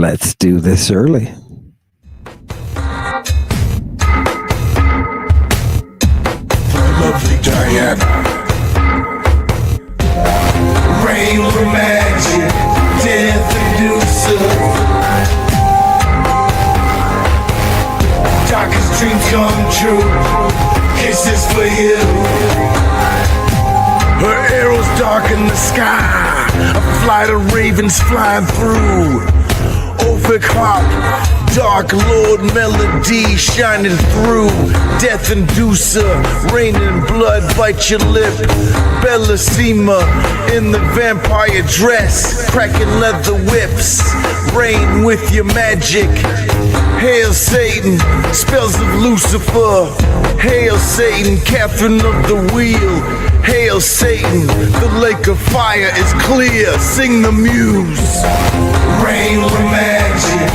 Let's do this early. Lovely Diana, rain with magic, death inducer. Darkest dreams come true, kisses for you. Her arrows darken the sky, a flight of ravens flying through. Ophir harp, dark lord melody shining through. Death inducer, raining blood, bite your lip. Bellissima in the vampire dress, cracking leather whips. Rain with your magic. Hail Satan, spells of Lucifer. Hail Satan, Catherine of the wheel. Hail Satan, the lake of fire is clear. Sing the muse. Rain with magic,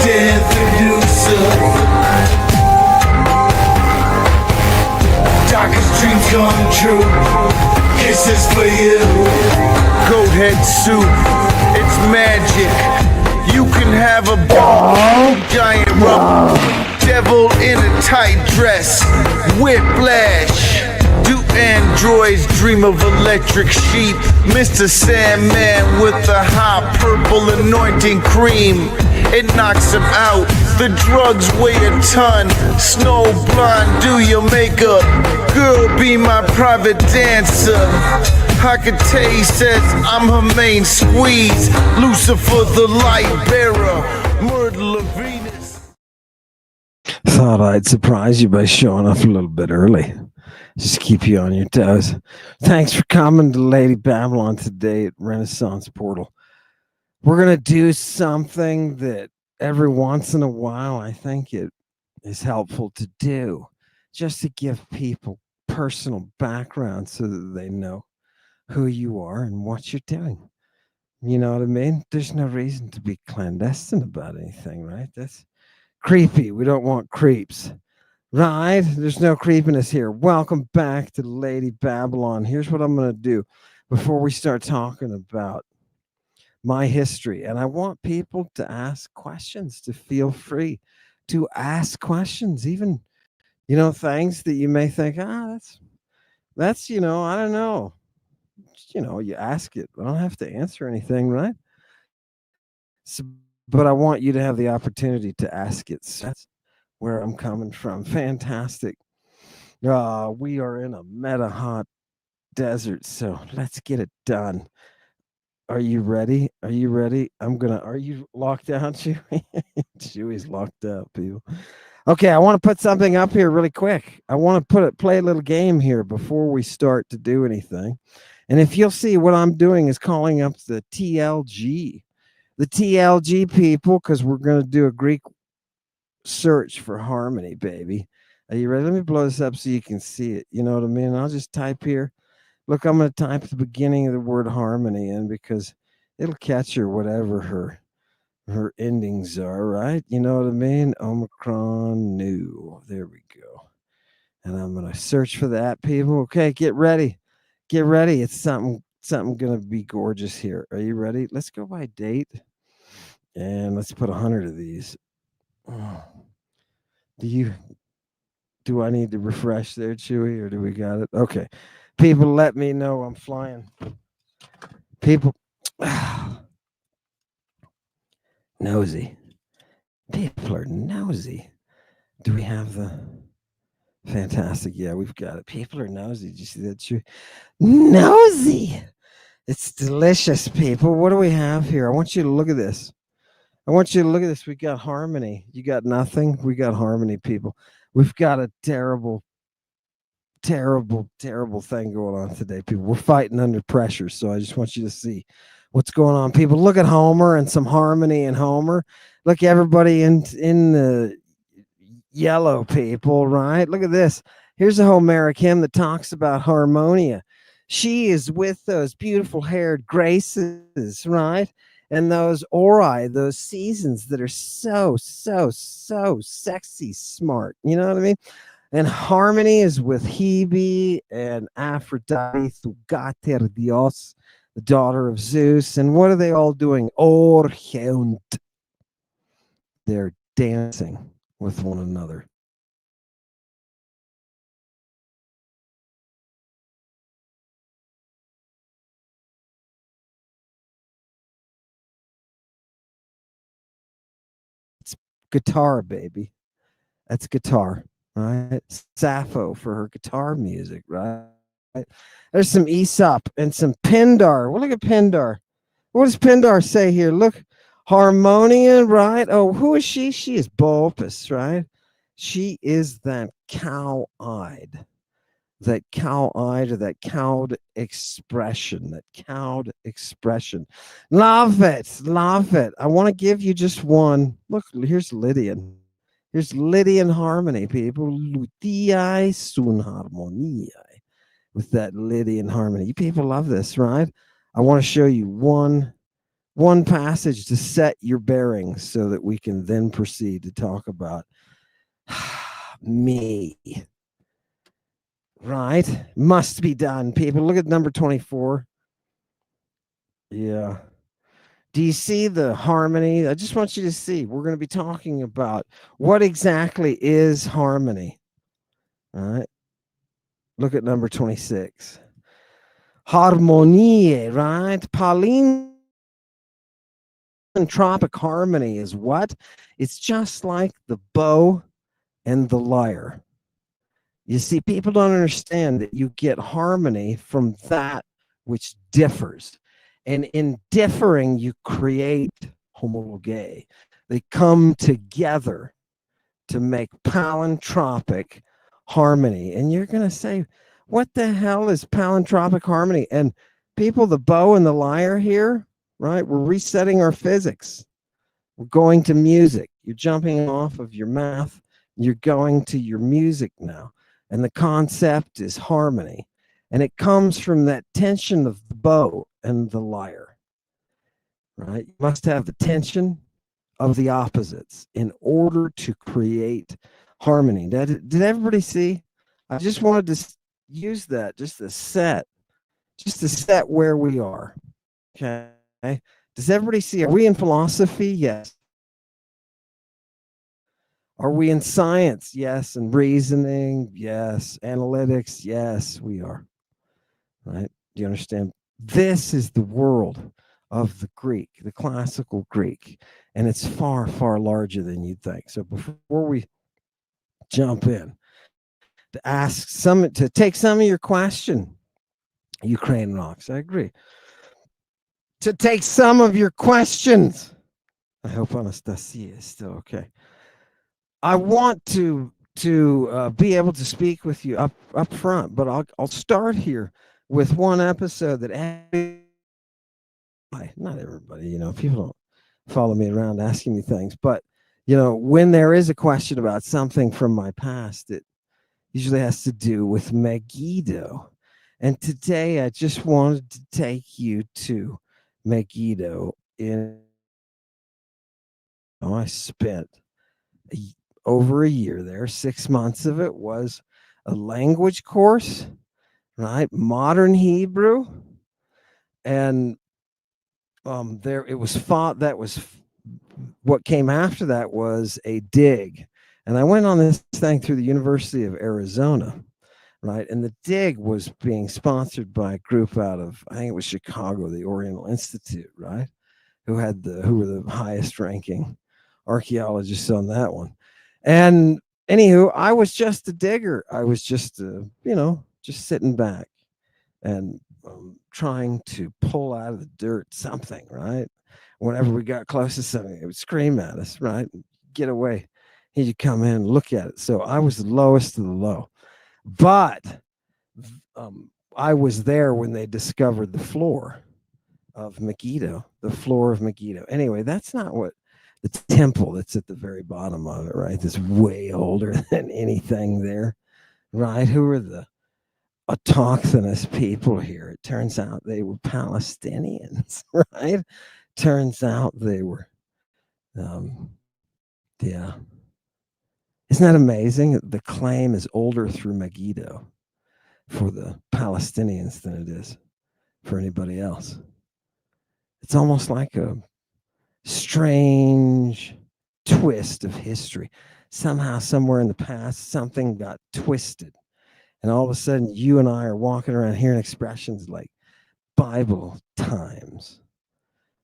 death inducer. Darkest dreams come true, kisses for you. Goat head soup, it's magic. You can have a giant rubber devil in a tight dress. Whiplash. Do androids dream of electric sheep? Mr. Sandman with the hot purple anointing cream. It knocks him out. The drugs weigh a ton. Snow blonde, do your makeup. Girl, be my private dancer. Hecate says I'm her main squeeze. Lucifer, the light bearer. Myrtle of Venus. Thought I'd surprise you by showing up a little bit early. Just keep you on your toes. Thanks for coming to Lady Babylon today at Renaissance Portal. We're going to do something that every once in a while I think it is helpful to do, just to give people personal background so that they know who you are and what you're doing. You know what I mean? There's no reason to be clandestine about anything, right? That's creepy. We don't want creeps. Right, there's no creepiness here. Welcome back to Lady Babylon. Here's what I'm going to do before we start talking about my history. And I want people to ask questions, to feel free to ask questions, even, things that you may think, that's, I don't know. You ask it. I don't have to answer anything, right? So, but I want you to have the opportunity to ask it. So that's where I'm coming from. Fantastic. We are in a meta hot desert, so let's get it done. Are you ready? Are you locked out, Chewy? Chewy's locked out, people. Okay, I want to put something up here really quick. I want to play a little game here before we start to do anything. And if you'll see, what I'm doing is calling up the TLG people, because we're going to do a Greek search for harmony, baby. Are you ready? Let me blow this up so you can see it. You know what I mean? I'll just type here. Look, I'm going to type the beginning of the word harmony in, because it'll catch her whatever her endings are, right? You know what I mean? Omicron new. There we go. And I'm going to search for that, people. Okay, get ready. It's something going to be gorgeous here. Are you ready? Let's go by date. And let's put 100 of these. Oh. Do I need to refresh there, Chewy, or do we got it? Okay. People, let me know I'm flying. People, nosy. People are nosy. Do we have the fantastic? Yeah, we've got it. People are nosy. Did you see that, Chewy? Nosy. It's delicious, people. What do we have here? I want you to look at this. We got harmony. You got nothing. We got harmony, people. We've got a terrible thing going on today, people. We're fighting under pressure. So I just want you to see what's going on, people. Look at Homer and some harmony in Homer. Look, everybody in the yellow, people, right? Look at this. Here's a Homeric hymn that talks about harmonia. She is with those beautiful haired graces, right? And those ori, those seasons that are so sexy smart. You know what I mean? And harmony is with Hebe and Aphrodite, Thugater Dios, the daughter of Zeus. And what are they all doing? Orcheunt. They're dancing with one another. It's guitar, baby. That's guitar, right? Sappho for her guitar music, right? There's some Aesop and some Pindar. Well, look at Pindar. What does Pindar say here? Look, Harmonia, right? Oh, who is she? She is Bulbous, right? She is that cow-eyed or that cowed expression, Love it. Love it. I want to give you just one. Look, here's Lydian. Here's Lydian harmony, people. Lutiae sun harmoniae. With that Lydian harmony. You people love this, right? I want to show you one passage to set your bearings so that we can then proceed to talk about me. Right? Must be done, people. Look at number 24. Yeah. Do you see the harmony? I just want you to see. We're going to be talking about what exactly is harmony. All right. Look at number 26. Harmonie, right? Palintropic harmony is what? It's just like the bow and the lyre. You see, people don't understand that you get harmony from that which differs. And in differing, you create homologue. They come together to make palintropic harmony. And you're going to say, what the hell is palintropic harmony? And people, the bow and the lyre here, right? We're resetting our physics. We're going to music. You're jumping off of your math. You're going to your music now. And the concept is harmony. And it comes from that tension of the bow and the lyre, right? You must have the tension of the opposites in order to create harmony. Did everybody see? I just wanted to use that just to set where we are. Okay. Does everybody see? Are we in philosophy? Yes. Are we in science? Yes. And reasoning? Yes. Analytics? Yes, we are. Right? Do you understand? This is the world of the Greek, the classical Greek, and it's far, far larger than you'd think. So before we jump in, to take some of your question, Ukraine rocks. I agree. To take some of your questions. I hope Anastasia is still okay. I want to be able to speak with you up front, but I'll start here with one episode that not everybody, people don't follow me around asking me things, but when there is a question about something from my past, it usually has to do with Megiddo. And today I just wanted to take you to Megiddo. I spent over a year there. 6 months of it was a language course, right? Modern Hebrew. And it was what came after that was a dig. And I went on this thing through the University of Arizona, right? And the dig was being sponsored by a group out of, I think it was Chicago, the Oriental Institute, right? Who were the highest ranking archaeologists on that one. And anywho, I was just a digger. I was just, just sitting back and trying to pull out of the dirt something, right? Whenever we got close to something, it would scream at us, right? Get away. He'd come in and look at it. So I was the lowest of the low. But I was there when they discovered the floor of Megiddo, Anyway, that's not what the temple that's at the very bottom of it, right? That's way older than anything there, right? Who are the autochthonous people here? It turns out they were Palestinians, right? Turns out they were, yeah. Isn't that amazing? The claim is older through Megiddo for the Palestinians than it is for anybody else. It's almost like a strange twist of history. Somehow, somewhere in the past, something got twisted. And all of a sudden, you and I are walking around hearing expressions like Bible times,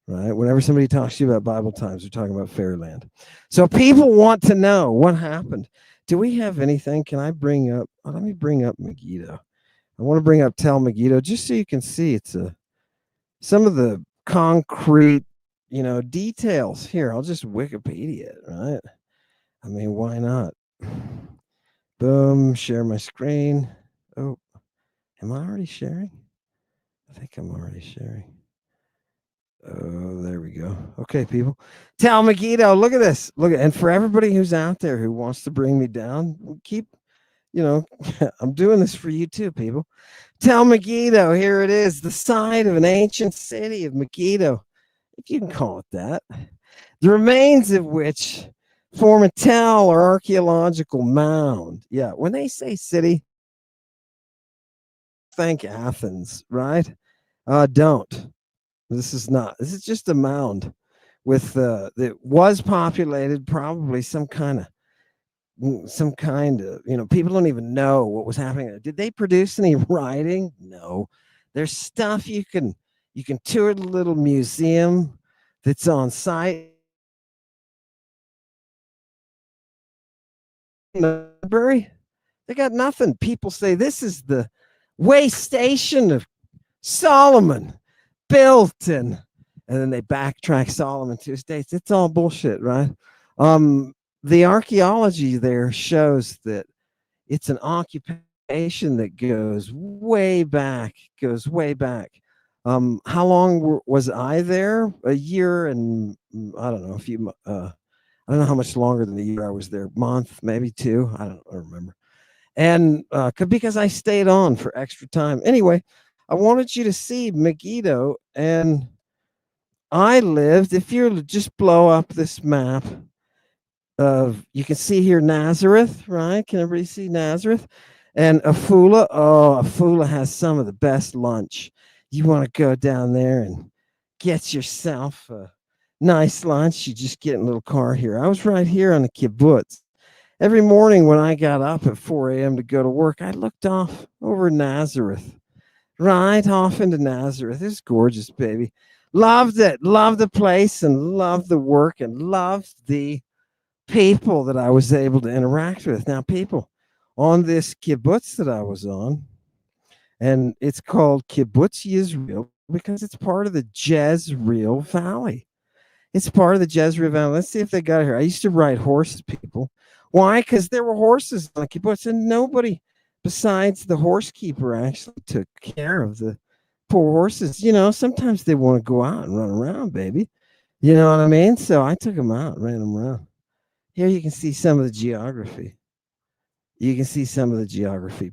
right? Whenever somebody talks to you about Bible times, they're talking about fairyland. So people want to know what happened. Do we have anything? Can I bring up? Let me bring up Megiddo. I want to bring up Tel Megiddo just so you can see some of the concrete, details here. I'll just Wikipedia it, right? I mean, why not? Boom, share my screen. Oh, am I already sharing? I think I'm already sharing. Oh, there we go. Okay, people. Tel Megiddo, look at this. And for everybody who's out there who wants to bring me down, keep, I'm doing this for you too, people. Tel Megiddo, here it is, the site of an ancient city of Megiddo, if you can call it that, the remains of which form a tell or archaeological mound. Yeah, when they say city, think Athens, right? Don't. This is just a mound with that was populated, probably some kind of people don't even know what was happening. Did they produce any writing? No. There's stuff you can tour the little museum that's on site. Library, they got nothing. People say this is the way station of Solomon built, and then they backtrack Solomon to his dates. It's all bullshit, right? The archaeology there shows that it's an occupation that goes way back. How long was I there? A year and I don't know, a few. I don't know how much longer than the year I was there. Month, maybe two. I don't remember. And because I stayed on for extra time. Anyway, I wanted you to see Megiddo, and I lived. If you just blow up this map of, you can see here Nazareth, right? Can everybody see Nazareth? And Afula. Oh, Afula has some of the best lunch. You want to go down there and get yourself a nice lunch. You just get in a little car here. I was right here on the kibbutz. Every morning when I got up at 4 a.m. to go to work, I looked off over Nazareth, right off into Nazareth. It's gorgeous, baby. Loved it. Loved the place and loved the work and loved the people that I was able to interact with. Now, people on this kibbutz that I was on, and it's called Kibbutz Yisrael because it's part of the Jezreel Valley. It's part of the Jezreel Valley. Let's see if they got it here. I used to ride horses, people. Why? Because there were horses on the kibbutz, and nobody besides the horse keeper actually took care of the poor horses. Sometimes they want to go out and run around, baby. You know what I mean? So I took them out, ran them around. Here you can see some of the geography.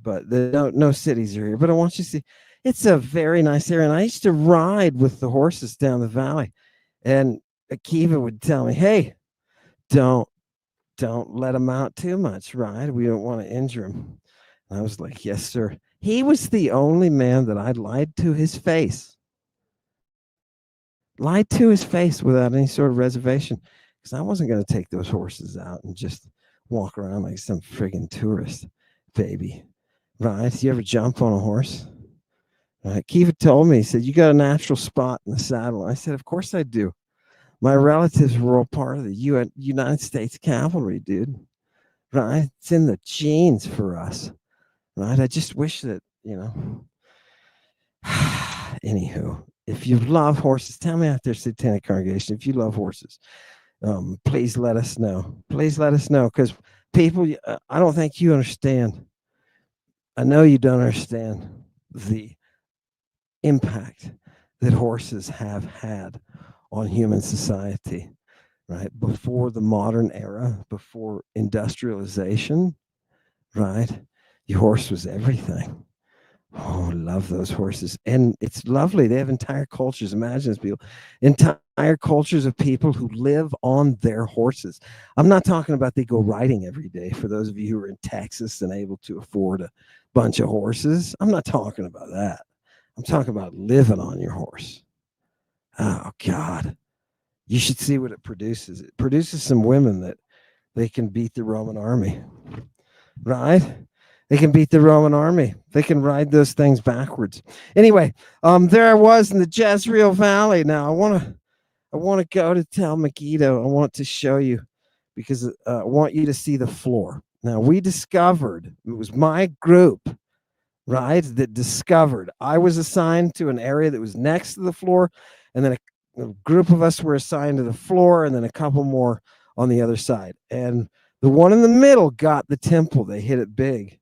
But no cities are here. But I want you to see, it's a very nice area. And I used to ride with the horses down the valley. And Akiva would tell me, hey, don't let him out too much, right? We don't want to injure him. And I was like, yes, sir. He was the only man that I lied to his face. Without any sort of reservation. Because I wasn't going to take those horses out and just walk around like some friggin' tourist, baby. Right? You ever jump on a horse? Right? Kiva told me, he said, you got a natural spot in the saddle. I said, of course I do. My relatives were all part of the United States Cavalry, dude. Right? It's in the genes for us. Right? I just wish that, Anywho, if you love horses, tell me out there, Satanic Congregation, if you love horses, please let us know. Because people, I don't think you understand. I know you don't understand the impact that horses have had on human society, right? Before the modern era, before industrialization, right? Your horse was everything. Oh, love those horses. And it's lovely. They have entire cultures. Imagine this, people. Entire cultures of people who live on their horses. I'm not talking about they go riding every day. For those of you who are in Texas and able to afford a bunch of horses, I'm not talking about that. I'm talking about living on your horse. Oh, God. You should see what it produces. It produces some women that they can beat the Roman army, right? They can beat the Roman army. They can ride those things backwards. Anyway, there I was in the Jezreel Valley. Now I want to go to tell Megiddo. I want to show you because I want you to see the floor. Now we discovered, it was my group, right, that discovered. I was assigned to an area that was next to the floor, and then a group of us were assigned to the floor, and then a couple more on the other side. And the one in the middle got the temple. They hit it big,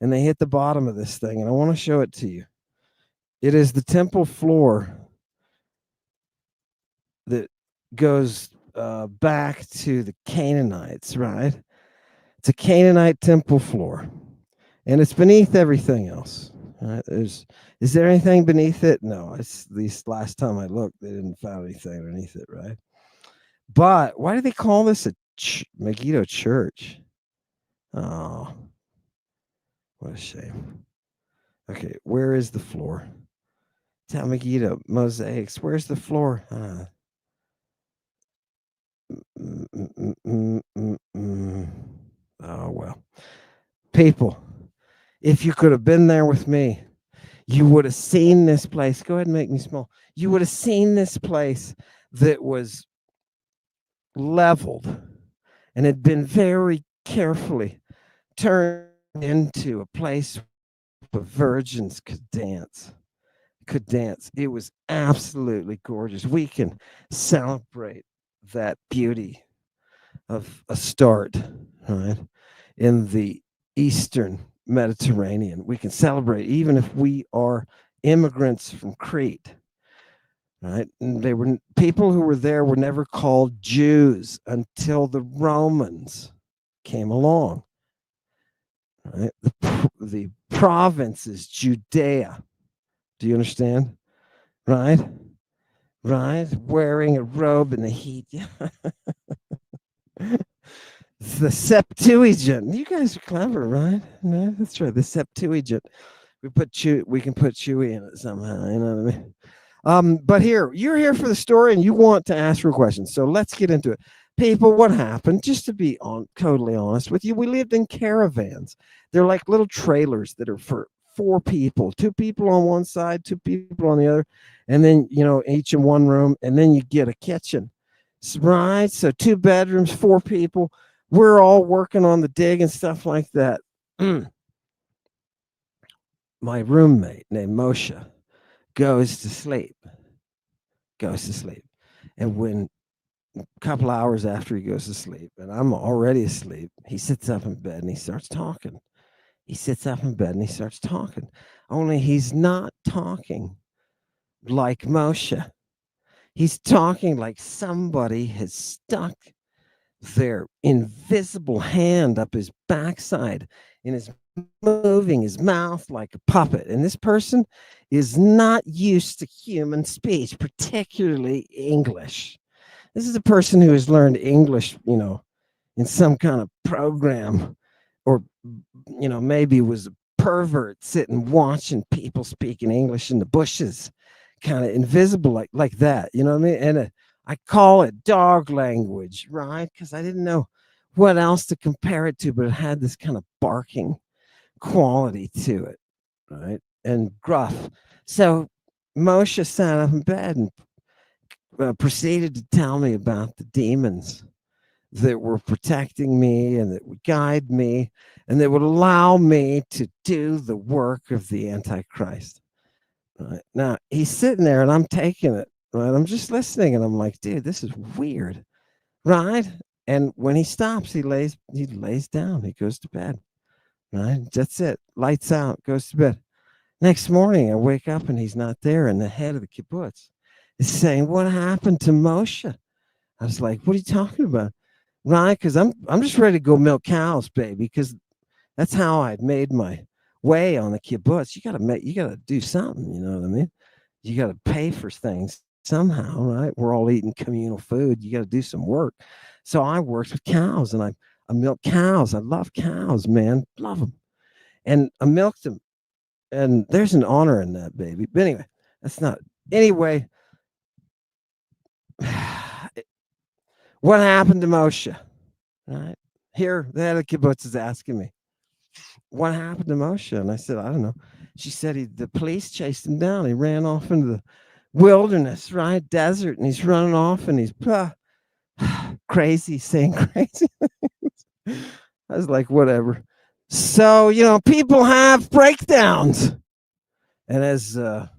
and they hit the bottom of this thing. And I want to show it to you. It is the temple floor that goes back to the Canaanites, right? It's a Canaanite temple floor, and it's beneath everything else. Right? Is there anything beneath it? No. It's at least last time I looked, they didn't find anything underneath it, right? But why do they call this a Megiddo church? Oh, what a shame. Okay, where is the floor? Tell Megiddo mosaics. Where's the floor? Oh, well. People, if you could have been there with me, you would have seen this place. Go ahead and make me small. You would have seen this place that was leveled and had been very carefully turned into a place where virgins could dance. It was absolutely gorgeous. We can celebrate that beauty of a start, right, in the Eastern Mediterranean. We can celebrate even if we are immigrants from Crete, right? And they were people who were there were never called Jews until the Romans came along. Right? The province is Judea. Do you understand? Right? Wearing a robe in the heat. The Septuagint. You guys are clever, right? No, that's right. The Septuagint. We can put Chewy in it somehow. You know what I mean? But you're here for the story, and you want to ask for questions. So let's get into it. People, what happened? Just to be totally honest with you, we lived in caravans. They're like little trailers that are for 4 people, 2 people on one side, 2 people on the other, and then each in one room, and then you get a kitchen, right? So 2 bedrooms, 4 people. We're all working on the dig and stuff like that. My roommate named Moshe goes to sleep. And when a couple hours after he goes to sleep, and I'm already asleep, he sits up in bed and he starts talking. Only he's not talking like Moshe. He's talking like somebody has stuck their invisible hand up his backside and is moving his mouth like a puppet. And this person is not used to human speech, particularly English. This is a person who has learned English, in some kind of program, or, maybe was a pervert sitting watching people speaking English in the bushes, kind of invisible like that. You know what I mean? And I call it dog language, right? Because I didn't know what else to compare it to, but it had this kind of barking quality to it, right? And gruff. So Moshe sat up in bed and proceeded to tell me about the demons that were protecting me and that would guide me and that would allow me to do the work of the Antichrist. Right? Now, he's sitting there and I'm taking it. Right? I'm just listening and I'm like, dude, this is weird. Right? And when he stops, he lays down. He goes to bed. Right? That's it. Lights out, goes to bed. Next morning, I wake up and he's not there. And the head of the kibbutz is saying, what happened to Moshe? I was like, what are you talking about? Right? Because I'm just ready to go milk cows, baby, because that's how I'd made my way on the kibbutz. You gotta do something, you know what I mean? You gotta pay for things somehow, right? We're all eating communal food. You gotta do some work. So I worked with cows and I milked cows. I love cows, man. Love them. And I milked them. And there's an honor in that, baby. But anyway, that's not anyway. What happened to Moshe? Right here, the head of kibbutz is asking me, what happened to Moshe? And I said, I don't know. She said the police chased him down. He ran off into the wilderness, right? Desert, and he's running off and he's crazy, saying crazy things. I was like, whatever. So, people have breakdowns. And as a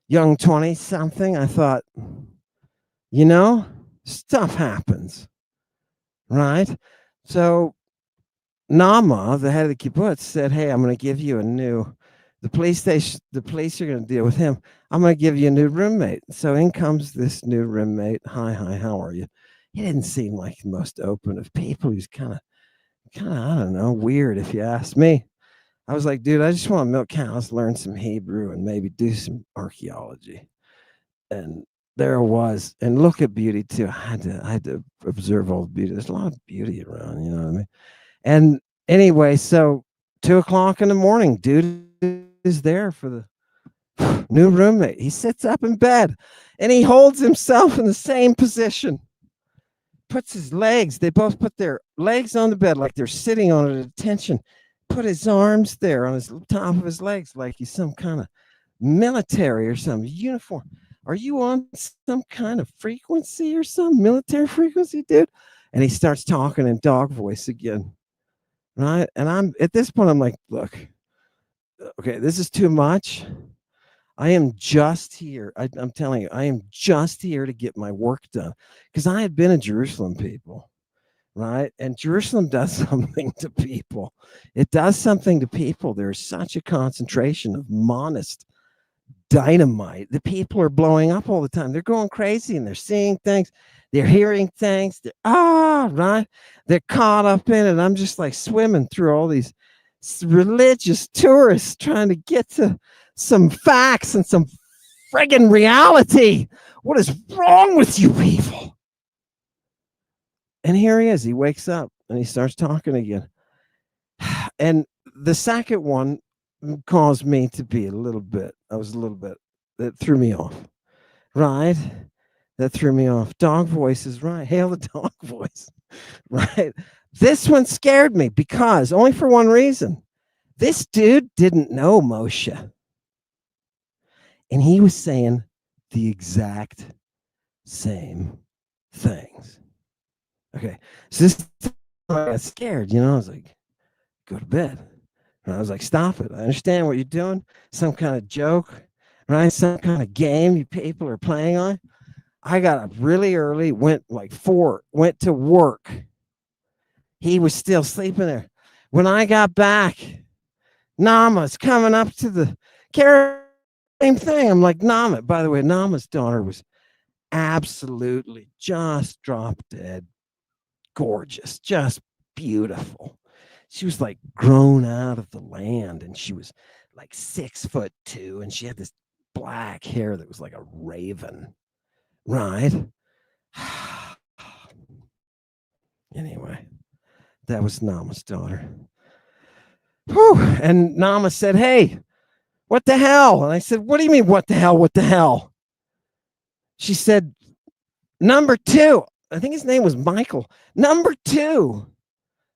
young 20 something, I thought, stuff happens, right? So Nama, the head of the kibbutz, said, hey, I'm going to give you the police station, the police are going to deal with him. I'm going to give you a new roommate. So in comes this new roommate. Hi, how are you? He didn't seem like the most open of people. He was kind of, I don't know, weird if you ask me. I was like, dude, I just want to milk cows, learn some Hebrew, and maybe do some archaeology. And there it was. And look at beauty too. I had to observe all the beauty. There's a lot of beauty around, you know what I mean? And anyway, so 2:00 in the morning, dude is there for the new roommate. He sits up in bed and he holds himself in the same position. Puts his legs, they both put their legs on the bed like they're sitting on it at attention. Put his arms there on his top of his legs like he's some kind of military or some uniform. Are you on some kind of frequency or some military frequency, dude? And he starts talking in dog voice again. Right. And I'm at this point, I'm like, look, okay, this is too much. I am just here. I'm telling you, I am just here to get my work done because I had been in Jerusalem, people. Right. And Jerusalem does something to people. It does something to people. There's such a concentration of monist dynamite. The people are blowing up all the time. They're going crazy and they're seeing things. They're hearing things. Right. They're caught up in it. I'm just like swimming through all these religious tourists trying to get to some facts and some friggin' reality. What is wrong with you people? And here he is. He wakes up and he starts talking again. And the second one caused me to be that threw me off. Right? That threw me off. Dog voice is right. Hail the dog voice. Right? This one scared me because only for one reason. This dude didn't know Moshe. And he was saying the exact same things. Okay, so this I got scared, I was like, go to bed. And I was like, stop it. I understand what you're doing. Some kind of joke, right? Some kind of game you people are playing on. I got up really early, went to work. He was still sleeping there. When I got back, Nama's coming up to the same thing. I'm like, Nama. By the way, Nama's daughter was absolutely just drop dead gorgeous, just beautiful. She was like grown out of the land and she was like 6'2" and she had this black hair that was like a raven, right? Anyway, that was Nama's daughter. Whew. And Nama said, hey, what the hell? And I said, what do you mean, what the hell? What the hell? She said, number 2. I think his name was Michael. Number 2.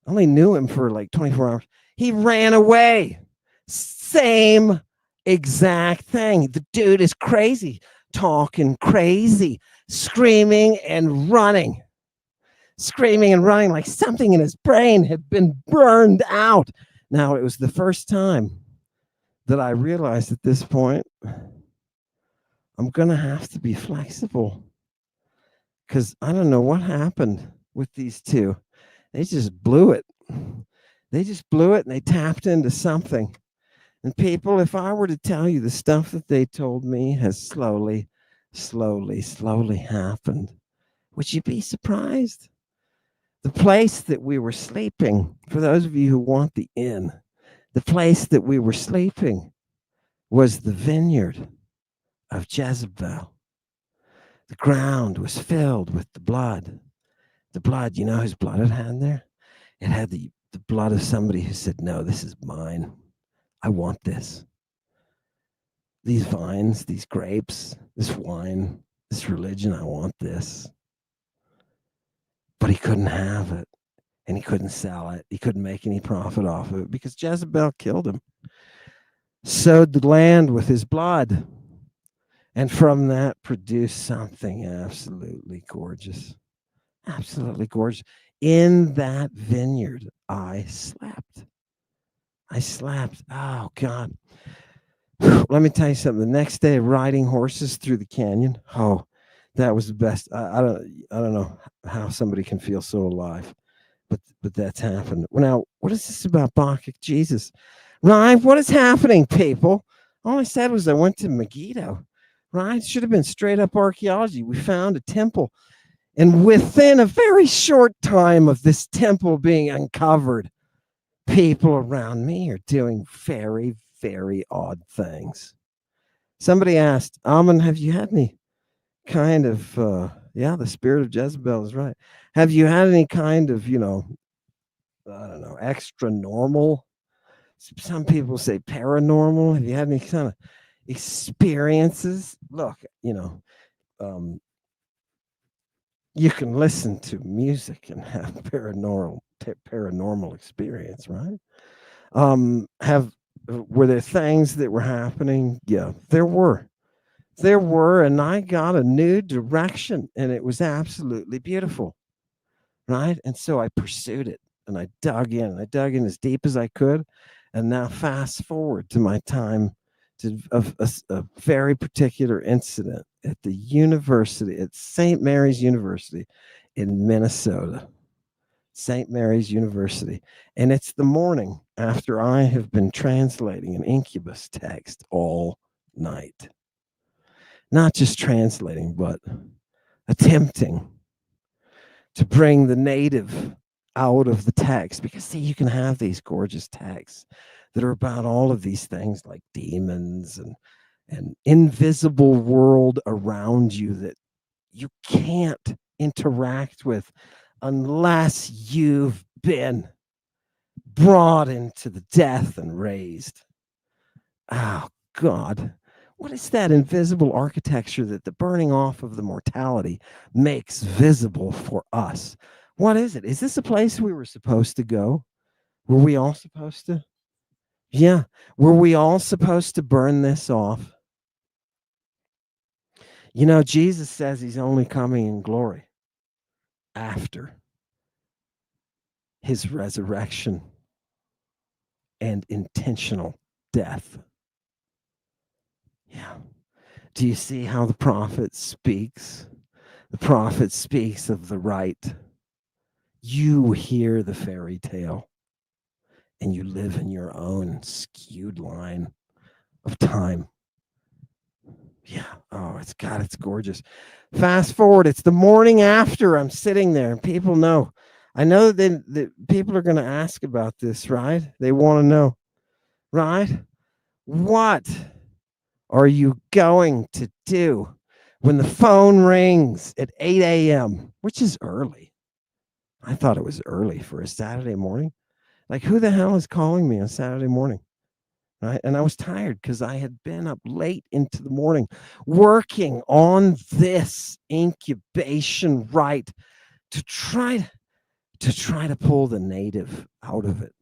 I only knew him for like 24 hours. He ran away. Same exact thing. The dude is crazy, talking crazy, screaming and running like something in his brain had been burned out. Now, it was the first time that I realized at this point, I'm going to have to be flexible. Because I don't know what happened with these two. They just blew it. And they tapped into something. And people, if I were to tell you the stuff that they told me has slowly happened, would you be surprised? The place that we were sleeping, for those of you who want the inn, the place that we were sleeping was the vineyard of Jezebel. The ground was filled with the blood. The blood, you know whose blood it had there? It had the blood of somebody who said, no, this is mine. I want this. These vines, these grapes, this wine, this religion, I want this. he couldn't have it, and he couldn't sell it. He couldn't make any profit off of it because Jezebel killed him, sowed the land with his blood, and from that produced something absolutely gorgeous. Absolutely gorgeous. In that vineyard, I slept. Oh, God. Let me tell you something. The next day, riding horses through the canyon. Oh, that was the best. I don't know how somebody can feel so alive, but that's happened. Now, what is this about Bacchic Jesus? Right? What is happening, people? All I said was I went to Megiddo. Right? It should have been straight up archaeology. We found a temple. And within a very short time of this temple being uncovered, people around me are doing very, very odd things. Somebody asked, Ammon, have you had any kind of, the spirit of Jezebel is right. Have you had any kind of, I don't know, extra normal? Some people say paranormal. Have you had any kind of experiences? Look, you can listen to music and have paranormal experience, right? Were there things that were happening? Yeah, there were, and I got a new direction, and it was absolutely beautiful, right? And so I pursued it, and I dug in as deep as I could, and now fast forward to my time of a very particular incident at the university, at St. Mary's University in Minnesota. St. Mary's University. And it's the morning after I have been translating an incubus text all night. Not just translating, but attempting to bring the native out of the text. Because, see, you can have these gorgeous texts that are about all of these things like demons and an invisible world around you that you can't interact with unless you've been brought into the death and raised. Oh, God. What is that invisible architecture that the burning off of the mortality makes visible for us? What is it? Is this a place we were supposed to go? Were we all supposed to? Yeah. Were we all supposed to burn this off? Jesus says he's only coming in glory after his resurrection and intentional death. Yeah. Do you see how the prophet speaks? The prophet speaks of the right. You hear the fairy tale, and you live in your own skewed line of time. Yeah. Oh, it's gorgeous. Fast forward. It's the morning after I'm sitting there, and people know. I know that people are going to ask about this, right? They want to know, right? What are you going to do when the phone rings at 8 a.m., which is early? I thought it was early for a Saturday morning. Like, who the hell is calling me on Saturday morning? Right? And I was tired because I had been up late into the morning working on this incubation rite to try to pull the native out of it.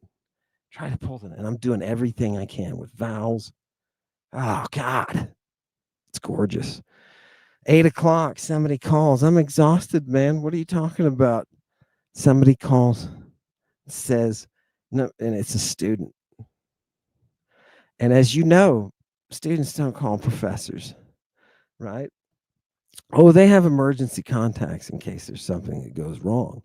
And I'm doing everything I can with vowels. Oh, God. It's gorgeous. 8 o'clock, somebody calls. I'm exhausted, man. What are you talking about? Somebody calls, says, no, and it's a student. And as you know, students don't call professors, right? Oh, they have emergency contacts in case there's something that goes wrong,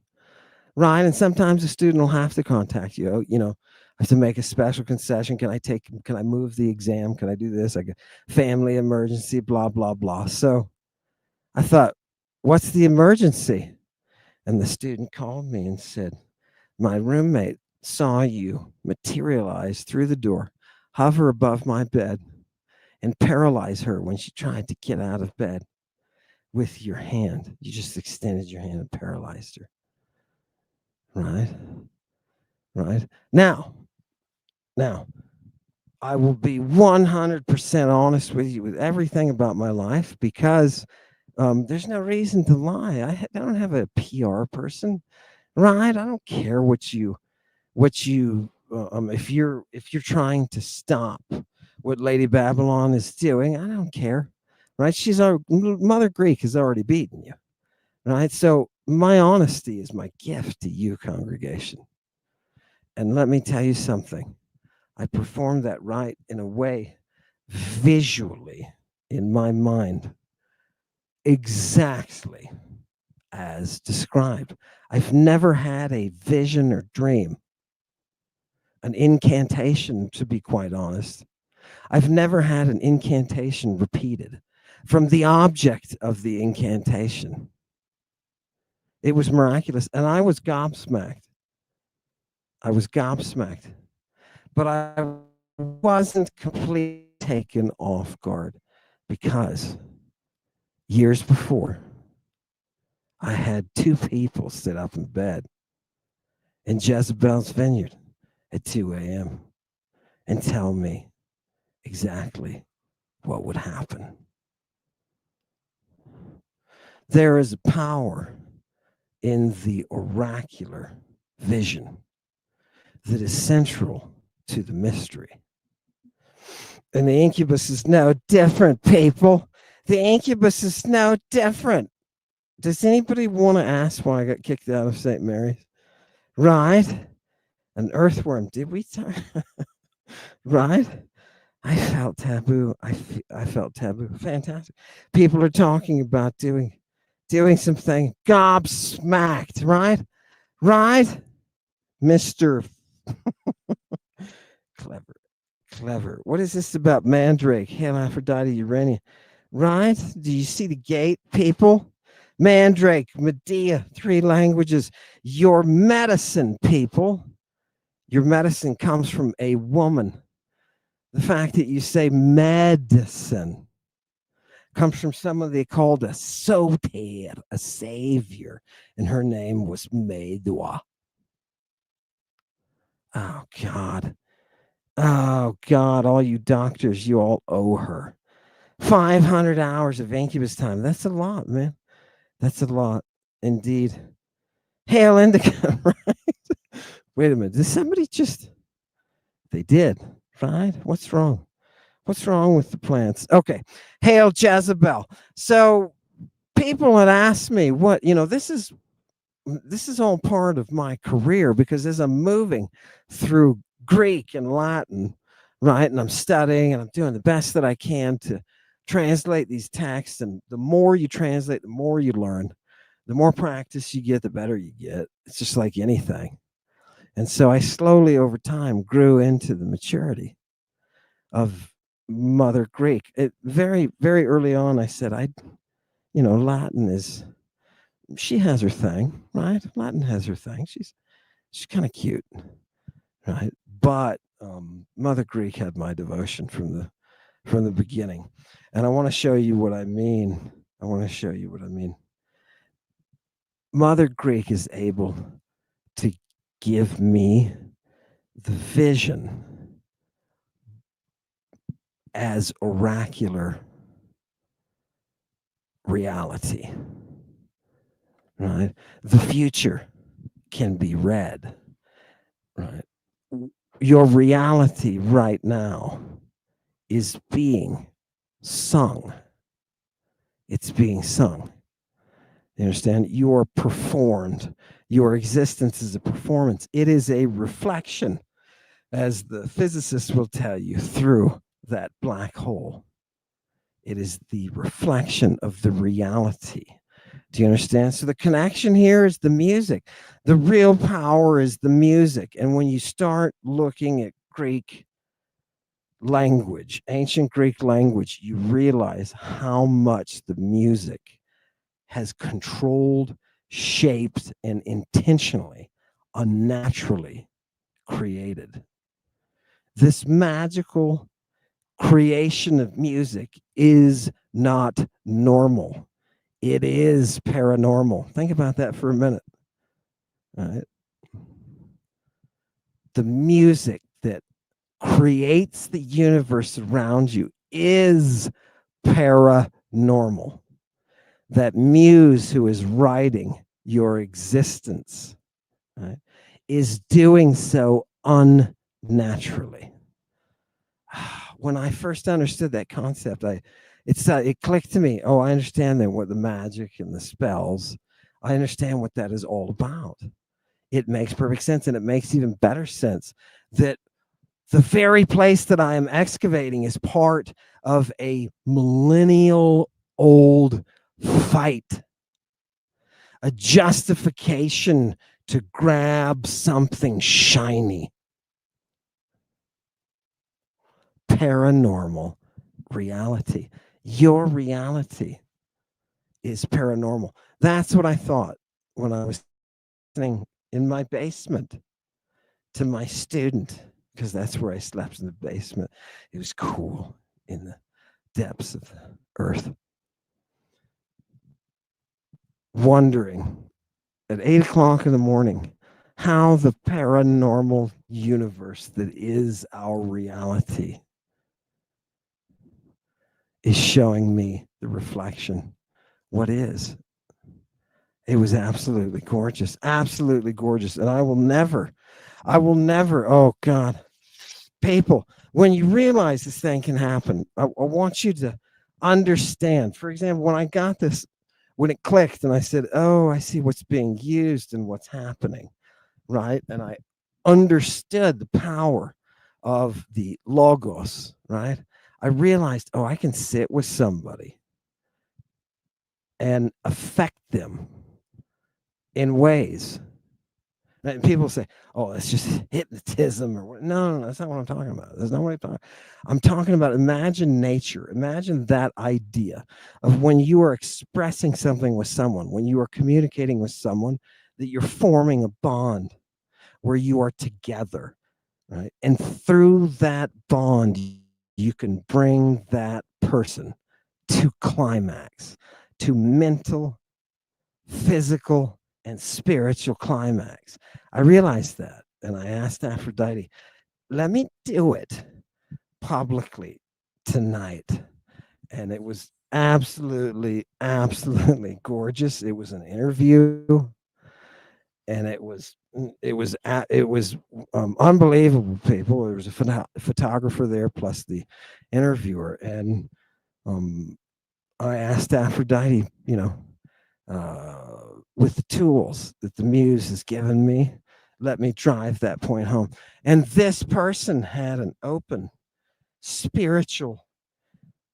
right? And sometimes a student will have to contact you. I have to make a special concession. Can I move the exam? Can I do this? Like a family emergency, blah, blah, blah. So I thought, what's the emergency? And the student called me and said, my roommate saw you materialize through the door, hover above my bed, and paralyze her when she tried to get out of bed with your hand. You just extended your hand and paralyzed her. Right? Now, I will be 100% honest with you with everything about my life, because There's no reason to lie. I don't have a PR person, right? I don't care what you if you're trying to stop what Lady Babylon is doing. I don't care, right? She's our Mother Greek has already beaten you, right? So my honesty is my gift to you, congregation. And let me tell you something. I performed that right in a way, visually, in my mind, exactly as described. I've never had a vision or dream, an incantation, to be quite honest. I've never had an incantation repeated from the object of the incantation. It was miraculous, and I was gobsmacked. I was gobsmacked, but I wasn't completely taken off guard because years before, I had two people sit up in bed in Jezebel's Vineyard at 2 a.m. and tell me exactly what would happen. There is a power in the oracular vision that is central to the mystery. And the incubus is no different, people. The incubus is no different. Does anybody want to ask why I got kicked out of St. Mary's? Right? An earthworm. Did we? Right? I felt taboo. I felt taboo. Fantastic. People are talking about doing something gobsmacked, right? Right? Mr. Clever. What is this about Mandrake, Hermaphrodite, Urania? Right? Do you see the gate, people? Mandrake, Medea, 3 languages. Your medicine, people. Your medicine comes from a woman. The fact that you say medicine comes from someone they called a soter, a savior, and her name was Medua. Oh, God. Oh, God, all you doctors, you all owe her 500 hours of incubus time. That's a lot, man. That's a lot, indeed. Hail Indica, right? Wait a minute. Did somebody just... They did, right? What's wrong? What's wrong with the plants? Okay. Hail Jezebel. So people had asked me this is all part of my career, because as I'm moving through Greek and Latin, right, and I'm studying and I'm doing the best that I can to translate these texts, and the more you translate, the more you learn, the more practice you get, the better you get. It's just like anything. And so I slowly over time grew into the maturity of Mother Greek. Very, very early on, I said, Latin is, she has her thing, right? Latin has her thing. She's kind of cute, right? But Mother Greek had my devotion from the beginning, and I want to show you what I mean. Mother Greek is able to give me the vision as oracular reality, right? The future can be read, right? Your reality right now is being sung. It's being sung. You understand? You are performed. Your existence is a performance. It is a reflection, as the physicists will tell you, through that black hole. It is the reflection of the reality. Do you understand? So the connection here is the music. The real power is the music. And when you start looking at Greek language, ancient Greek language, you realize how much the music has controlled, shaped, and intentionally, unnaturally created. This magical creation of music is not normal. It is paranormal. Think about that for a minute. All right. The music that creates the universe around you is paranormal. that muse who is writing your existence, right, is doing so unnaturally. When I first understood that concept, it clicked to me. Oh, I understand then what the magic and the spells. I understand what that is all about. It makes perfect sense, and it makes even better sense that the very place that I am excavating is part of a millennial old fight, a justification to grab something shiny. Paranormal reality. Your reality is paranormal. That's what I thought when I was sitting in my basement to my student, because that's where I slept, in the basement. It was cool in the depths of the earth. Wondering at 8 o'clock in the morning how the paranormal universe that is our reality is showing me the reflection. What is? It was absolutely gorgeous, absolutely gorgeous. And I will never, oh God, people, when you realize this thing can happen, I want you to understand. For example, when I got this, when it clicked and I said, oh, I see what's being used and what's happening, right? And I understood the power of the logos, right? I realized, oh, I can sit with somebody and affect them in ways. And people say, oh, it's just hypnotism or what. No, that's not what I'm talking about. That's not what I'm talking about. I'm talking about, imagine nature. Imagine that idea of when you are expressing something with someone, when you are communicating with someone, that you're forming a bond where you are together, right? And through that bond, you can bring that person to climax, to mental, physical, and spiritual climax. I realized that, and I asked Aphrodite, let me do it publicly tonight. And it was absolutely, absolutely gorgeous. It was an interview, and it was unbelievable. People, there was a photographer there plus the interviewer, and I asked Aphrodite, with the tools that the muse has given me, let me drive that point home. And this person had an open spiritual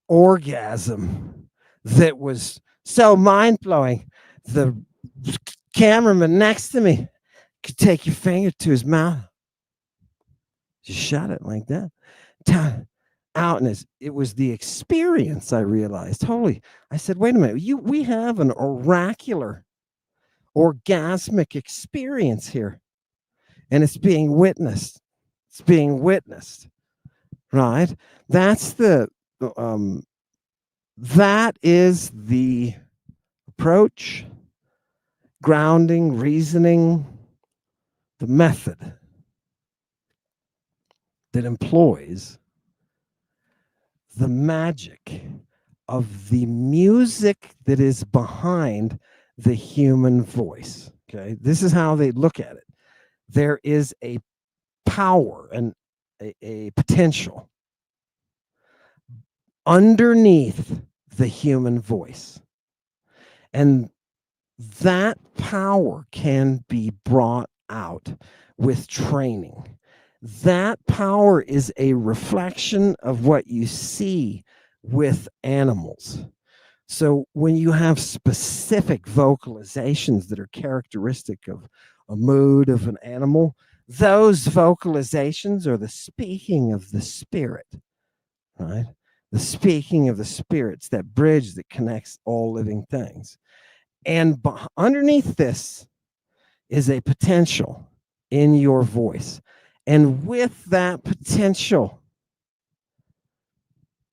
orgasm that was so mind-blowing. The cameraman next to me could take your finger to his mouth, just shut it like that, outness. It was the experience. I realized, holy, I said, wait a minute, we have an oracular orgasmic experience here, and it's being witnessed. It's being witnessed, right? That's that is the approach, grounding, reasoning, the method that employs the magic of the music that is behind the human voice. Okay, this is how they look at it. There is a power and a potential underneath the human voice, and that power can be brought out with training. That power is a reflection of what you see with animals. So when you have specific vocalizations that are characteristic of a mood of an animal, those vocalizations are the speaking of the spirit, right? The speaking of the spirits, that bridge that connects all living things. And underneath this is a potential in your voice. And with that potential,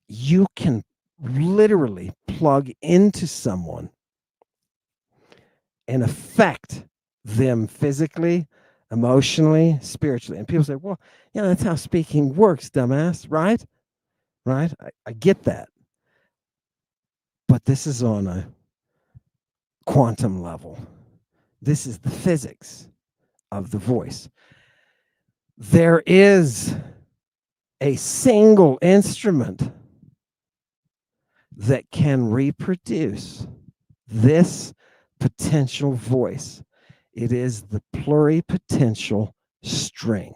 you can literally plug into someone and affect them physically, emotionally, spiritually. And people say, well, yeah, that's how speaking works, dumbass, right? Right? I get that. But this is on a quantum level. This is the physics of the voice. There is a single instrument that can reproduce this potential voice. It is the pluripotential string,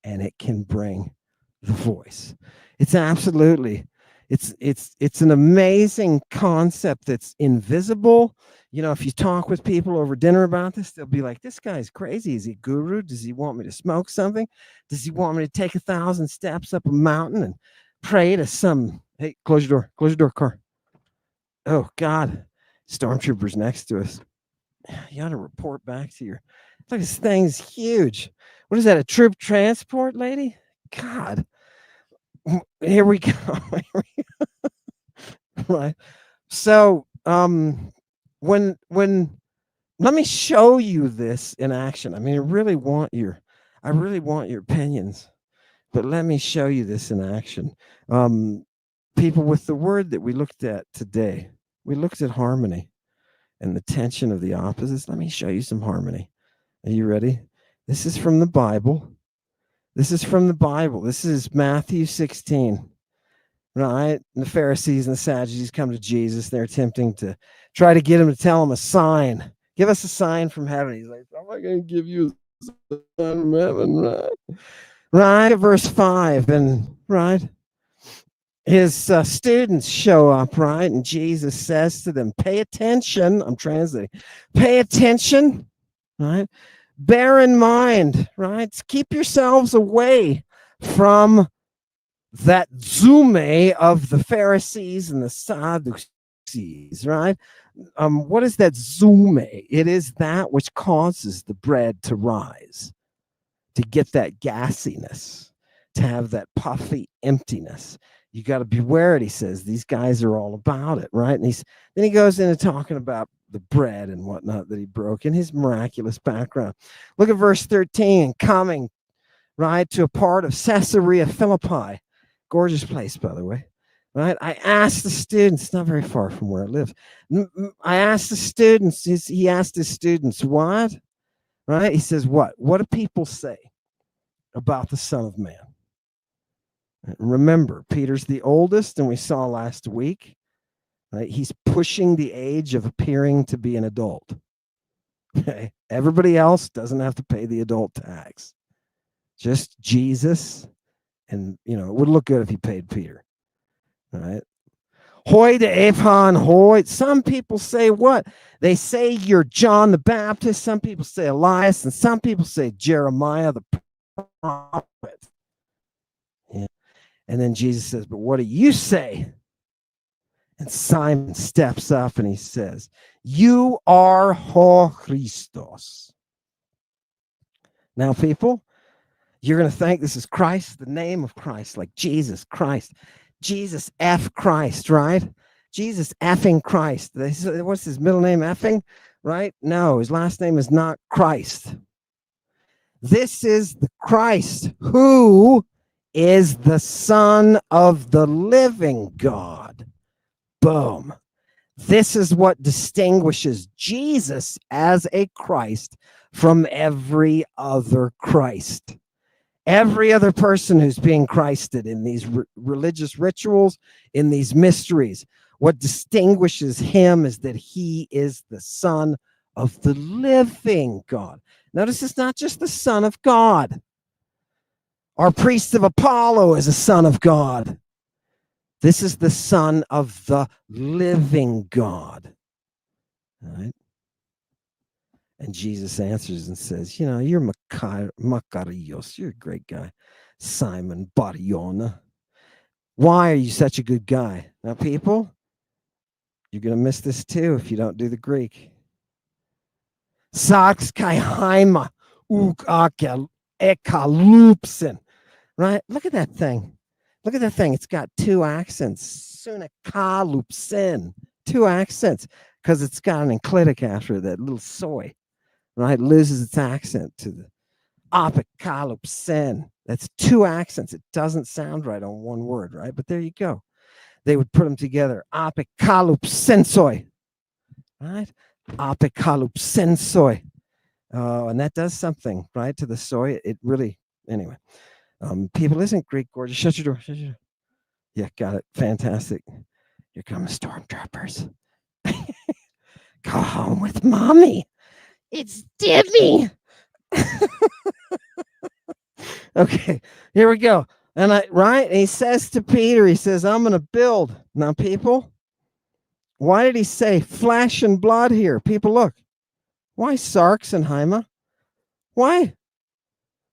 and it can bring the voice. It's absolutely, it's an amazing concept that's invisible. You know, if you talk with people over dinner about this, they'll be like, this guy's crazy. Is he a guru? Does he want me to smoke something? Does he want me to take 1,000 steps up a mountain and pray to some, hey, close your door, car. Oh, God, stormtroopers next to us. You ought to report back to your, look, this thing's huge. What is that, a troop transport, lady? God, here we go. Right. So, when let me show you this in action. I mean, I really want your opinions, but let me show you this in action. People, with the word that we looked at today, we looked at harmony and the tension of the opposites. Let me show you some harmony. Are you ready? This is from the Bible. This is Matthew 16. Right? And the Pharisees and the Sadducees come to Jesus. They're attempting to try to get him to tell them a sign. Give us a sign from heaven. He's like, I'm not going to give you a sign from heaven, right? Right? Verse 5. And right, his students show up, right? And Jesus says to them, pay attention. I'm translating. Pay attention, right? Bear in mind, right? Keep yourselves away from that zume of the Pharisees and the Sadducees, right? What is that zume? It is that which causes the bread to rise, to get that gassiness, to have that puffy emptiness. You got to beware it, he says. These guys are all about it, right? And then he goes into talking about the bread and whatnot that he broke in his miraculous background. Look at verse 13, coming, right, to a part of Caesarea Philippi. Gorgeous place, by the way, right? I asked the students, not very far from where I live. I asked the students, he asked his students, what? Right? He says, what? What do people say about the Son of Man? Remember, Peter's the oldest, and we saw last week, right? He's pushing the age of appearing to be an adult. Okay? Everybody else doesn't have to pay the adult tax. Just Jesus. And, you know, it would look good if he paid Peter. All right. Hoi de Ephon, hoi. Some people say what? They say you're John the Baptist. Some people say Elias. And some people say Jeremiah the prophet. Yeah. And then Jesus says, but what do you say? And Simon steps up and he says, you are ho Christos. Now, people, you're going to think this is Christ, the name of Christ, like Jesus Christ. Jesus F Christ, right? Jesus effing Christ. What's his middle name, effing? Right? No, his last name is not Christ. This is the Christ who is the Son of the living God. Boom. This is what distinguishes Jesus as a Christ from every other Christ. Every other person who's being Christed in these religious rituals, in these mysteries, what distinguishes him is that he is the Son of the living God. Notice it's not just the Son of God. Our priest of Apollo is a son of God. This is the Son of the living God. All right? And Jesus answers and says, you know, you're Makarios. You're a great guy. Simon Bariona. Why are you such a good guy? Now, people, you're going to miss this too if you don't do the Greek. Sax kai haima uk ekalupsen. Right? Look at that thing. Look at that thing. It's got two accents. Sunakalupsen. Two accents. Because it's got an enclitic after that little soy. Right? It loses its accent to the apocalypsen. That's two accents. It doesn't sound right on one word, right? But there you go. They would put them together. Apocalypsensoi. right? Apocalypsensoi. And that does something, right, to the soy. It really, anyway. People, isn't Greek gorgeous? Shut your door. Shut your door. Yeah, got it. Fantastic. Here come stormtroopers. Go home with mommy. It's Debbie. Okay, here we go. And and he says to Peter, he says, I'm going to build. Now, people, why did he say flesh and blood here? People, look. Why Sarks and Haima? Why?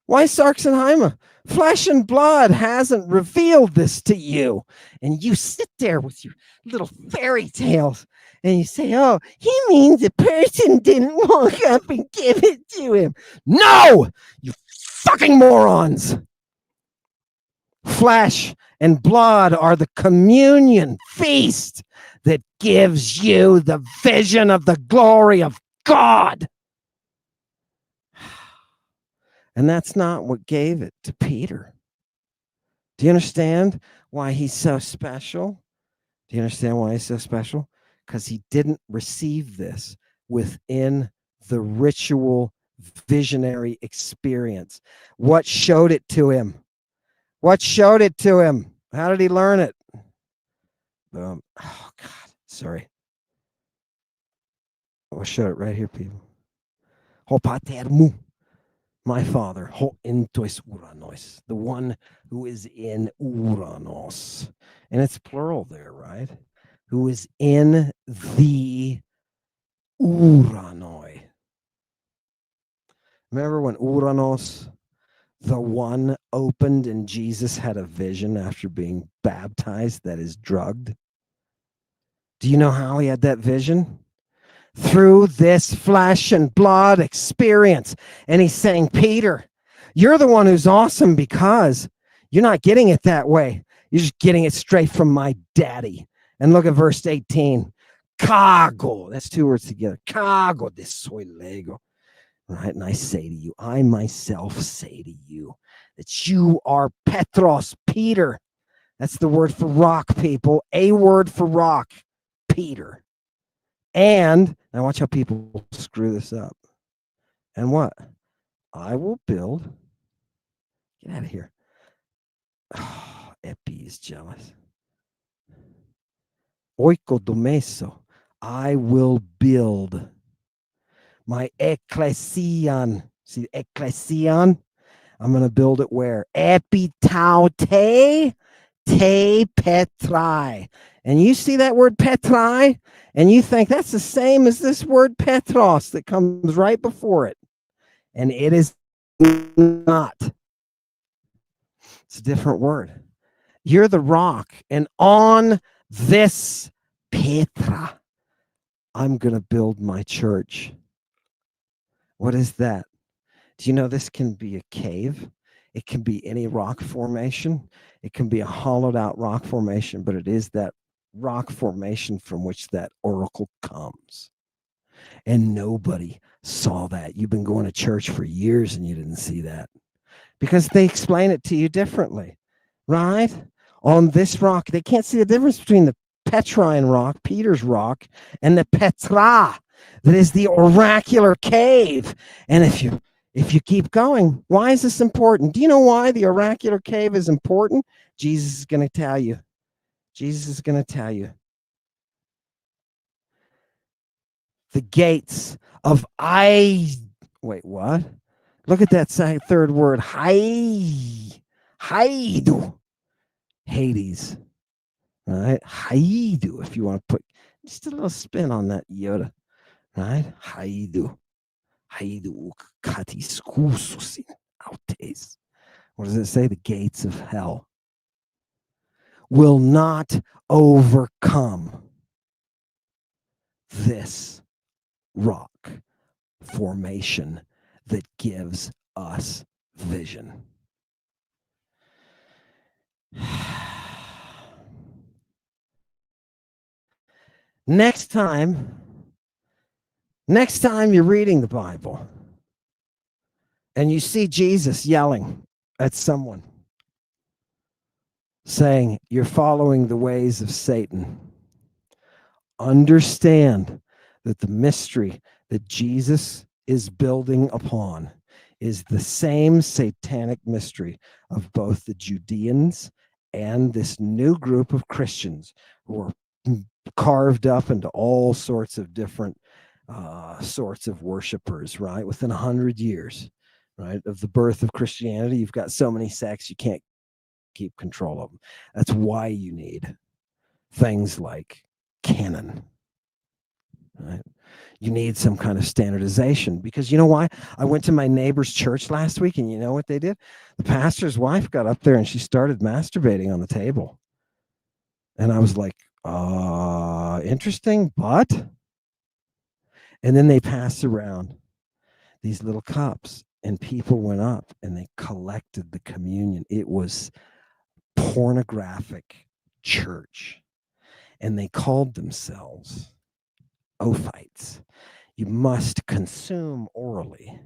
Why Sarks and Haima? Flesh and blood hasn't revealed this to you. And you sit there with your little fairy tales and you say, oh, he means a person didn't walk up and give it to him. No, you fucking morons. Flesh and blood are the communion feast that gives you the vision of the glory of God. And that's not what gave it to Peter. Do you understand why he's so special? Do you understand why he's so special? Because he didn't receive this within the ritual visionary experience. What showed it to him? What showed it to him? How did he learn it? Oh, God. Sorry. I'll show it right here, people. Hopatermu. My Father, ho entois uranos, the one who is in Uranos. And it's plural there, right? Who is in the Uranoi. Remember when Uranos, the one, opened and Jesus had a vision after being baptized that is drugged? Do you know how he had that vision? Through this flesh and blood experience. And he's saying, Peter, you're the one who's awesome because you're not getting it that way. You're just getting it straight from my daddy. And look at verse 18. Kago. That's two words together. Kago de soy lego. Right? And I say to you, I myself say to you that you are Petros, Peter. That's the word for rock, people. A word for rock, Peter. And now watch how people screw this up. And what? I will build. Get out of here. Oh, Epi is jealous. Oikodomeso. I will build my ecclesian. See, ecclesian? I'm going to build it where? Epitaute te petrai. And you see that word petrai, and you think that's the same as this word petros that comes right before it. And it is not. It's a different word. You're the rock, and on this Petra, I'm going to build my church. What is that? Do you know this can be a cave? It can be any rock formation. It can be a hollowed out rock formation, but it is that rock formation from which that oracle comes. And nobody saw that. You've been going to church for years and you didn't see that because they explain it to you differently, right? On this rock, they can't see the difference between the Petrine rock, Peter's rock, and the Petra, that is the oracular cave. And if you keep going, why is this important? Do you know why the oracular cave is important? Jesus is going to tell you. Jesus is going to tell you. The gates of wait, what? Look at that third word. Haidu. Hades. Right? Haidu, if you want to put just a little spin on that Yoda. Right? Haidu. Haidu kati skususin autes. What does it say? The gates of hell will not overcome this rock formation that gives us vision. Next time you're reading the Bible and you see Jesus yelling at someone, saying, you're following the ways of Satan, understand that the mystery that Jesus is building upon is the same satanic mystery of both the Judeans and this new group of Christians who are carved up into all sorts of different sorts of worshipers, right? Within 100 years, right, of the birth of Christianity, you've got so many sects, you can't keep control of them. That's why you need things like canon, right? You need some kind of standardization, because you know why? I went to my neighbor's church last week, and you know what they did? The pastor's wife got up there and she started masturbating on the table. And I was like, interesting, but. And then they passed around these little cups, and people went up and they collected the communion. It was pornographic church, and they called themselves Ophites. You must consume orally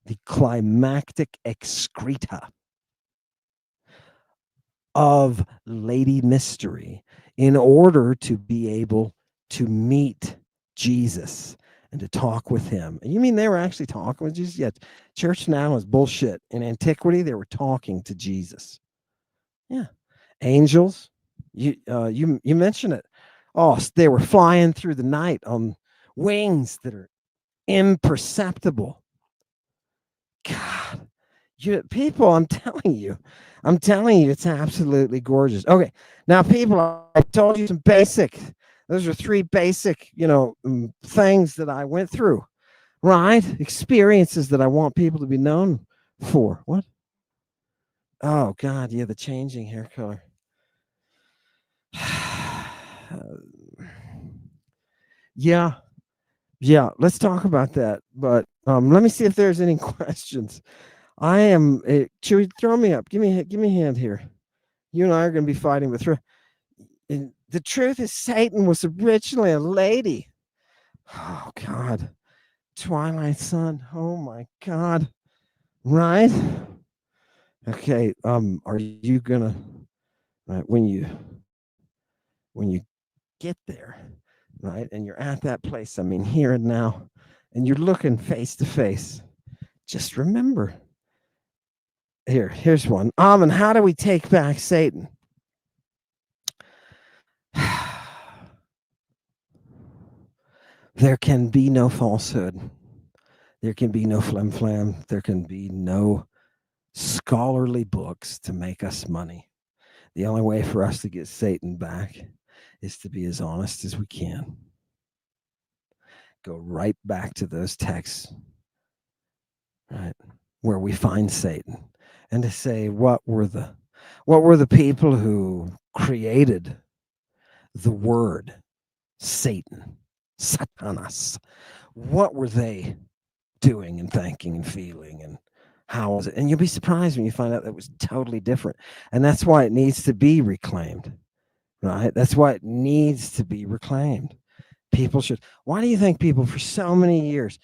the climactic excreta of Lady Mystery in order to be able to meet Jesus and to talk with him. And you mean they were actually talking with Jesus? Yeah, church now is bullshit. In antiquity, they were talking to Jesus. Yeah, angels. You mentioned it. Oh, they were flying through the night on wings that are imperceptible. God, you people, I'm telling you, it's absolutely gorgeous. Okay, now people, I told you some basic. Those are 3 basic, things that I went through, right? Experiences that I want people to be known for. What? Oh God, yeah, the changing hair color. Yeah, let's talk about that. But let me see if there's any questions. I am Chewy, throw me up. Give me a hand here. You and I are going to be fighting with her. And the truth is, Satan was originally a lady. Oh God, Twilight Sun. Oh my God, right? Okay. Are you gonna right when you get there, right, and you're at that place? I mean, here and now, and you're looking face to face. Just remember. Here's one. Ammon, how do we take back Satan? There can be no falsehood. There can be no flim-flam. There can be no scholarly books to make us money. The only way for us to get Satan back is to be as honest as we can. Go right back to those texts, right, where we find Satan, and to say, what were the people who created the word Satan, Satanas? What were they doing and thinking and feeling, and how was it? And you'll be surprised when you find out that it was totally different. And that's why it needs to be reclaimed, right? That's why it needs to be reclaimed. People should. Why do you think people for so many years,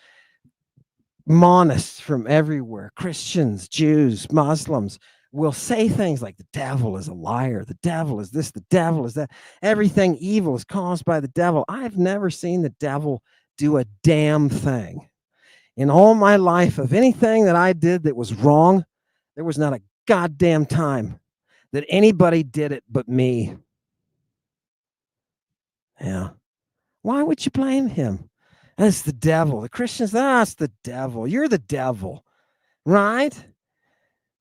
monists from everywhere, Christians, Jews, Muslims, will say things like the devil is a liar, the devil is this, the devil is that, everything evil is caused by the devil? I've never seen the devil do a damn thing. In all my life, of anything that I did that was wrong, there was not a goddamn time that anybody did it but me. Yeah. Why would you blame him? That's the devil. The Christians, that's the devil. You're the devil, right?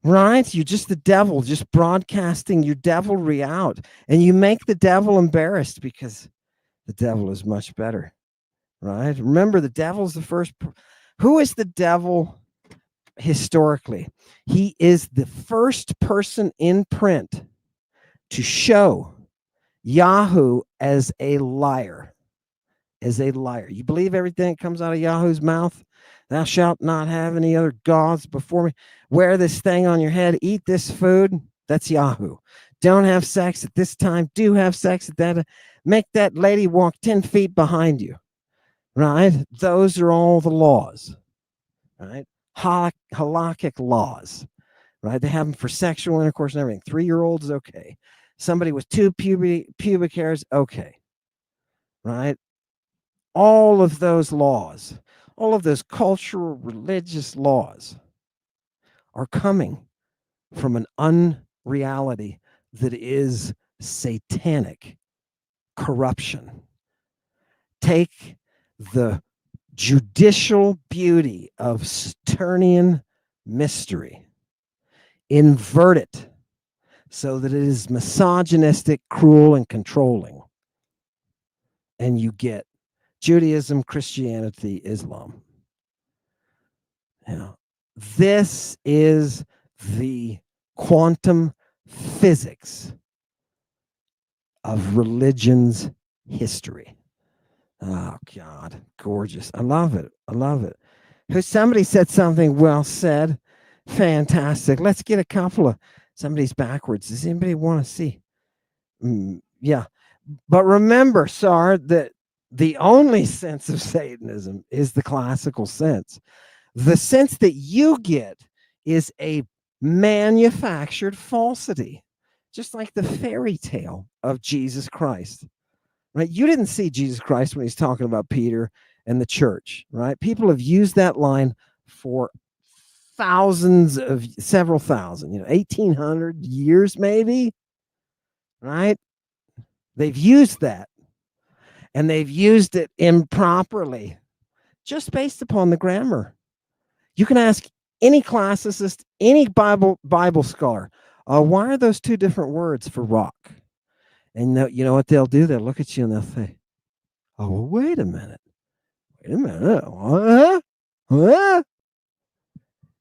Right? You're just the devil, just broadcasting your devilry out. And you make the devil embarrassed because the devil is much better, right? Remember, the devil's the first. Who is the devil historically? He is the first person in print to show Yahoo as a liar. As a liar. You believe everything that comes out of Yahoo's mouth? Thou shalt not have any other gods before me. Wear this thing on your head. Eat this food. That's Yahoo. Don't have sex at this time. Do have sex at that. Make that lady walk 10 feet behind you. Right? Those are all the laws. Right? Halakhic laws. Right? They have them for sexual intercourse and everything. 3-year-olds, okay. Somebody with 2 pubic hairs, okay. Right? all of those laws, all of those cultural, religious laws are coming from an unreality that is satanic corruption. Take the judicial beauty of Saturnian mystery, invert it so that it is misogynistic, cruel, and controlling, and you get Judaism, Christianity, Islam. This is the quantum physics of religion's history. Oh, God, gorgeous. I love it. I love it. Somebody said something well said. Fantastic. Let's get a couple of somebody's backwards. Does anybody want to see? Yeah. But remember, Sar, that the only sense of Satanism is the classical sense. The sense that you get is a manufactured falsity, just like the fairy tale of Jesus Christ. Right? You didn't see Jesus Christ when he's talking about Peter and the church, right? People have used that line for several thousand, 1,800 years maybe, right? They've used that, and they've used it improperly, just based upon the grammar. You can ask any classicist, any Bible scholar, why are those two different words for rock? And you know what they'll do? They'll look at you and they'll say, oh, well, wait a minute. What?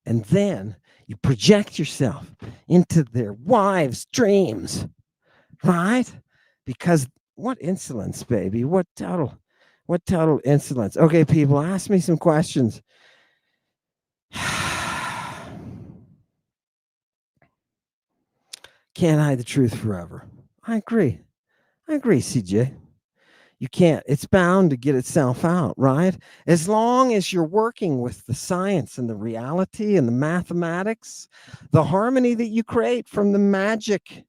And then you project yourself into their wives' dreams, right? Because what insolence, baby. What total insolence. Okay, people, ask me some questions. Can't hide the truth forever. I agree, CJ. You can't. It's bound to get itself out, right? As long as you're working with the science and the reality and the mathematics, the harmony that you create from the magic,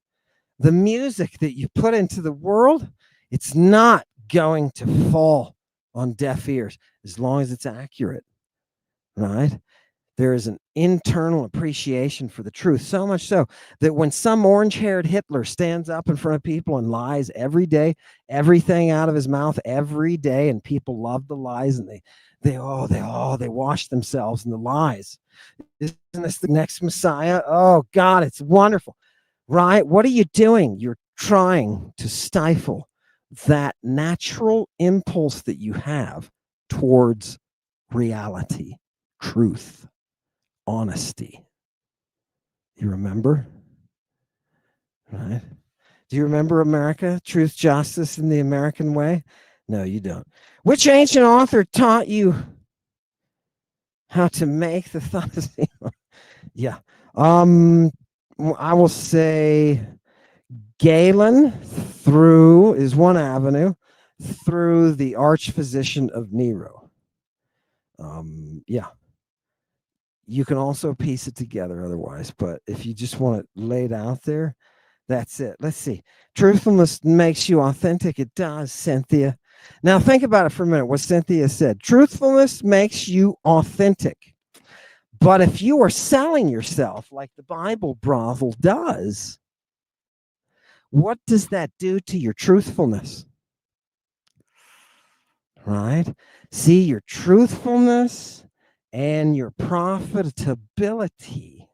the music that you put into the world, it's not going to fall on deaf ears as long as it's accurate, right? There is an internal appreciation for the truth, so much so that when some orange-haired Hitler stands up in front of people and lies every day, everything out of his mouth every day, and people love the lies, and they wash themselves in the lies. Isn't this the next Messiah? Oh, God, it's wonderful, right? What are you doing? You're trying to stifle that natural impulse that you have towards reality, truth, honesty. You remember? Right? Do you remember America? Truth, justice, and the American way? No, you don't. Which ancient author taught you how to make the thoughts? Yeah. I will say Galen is one avenue through the archphysician of Nero. Yeah. You can also piece it together otherwise, but if you just want it laid out there, that's it. Let's see. Truthfulness makes you authentic. It does, Cynthia. Now think about it for a minute, what Cynthia said. Truthfulness makes you authentic. But if you are selling yourself like the Bible brothel does, what does that do to your truthfulness? Right? See, your truthfulness and your profitability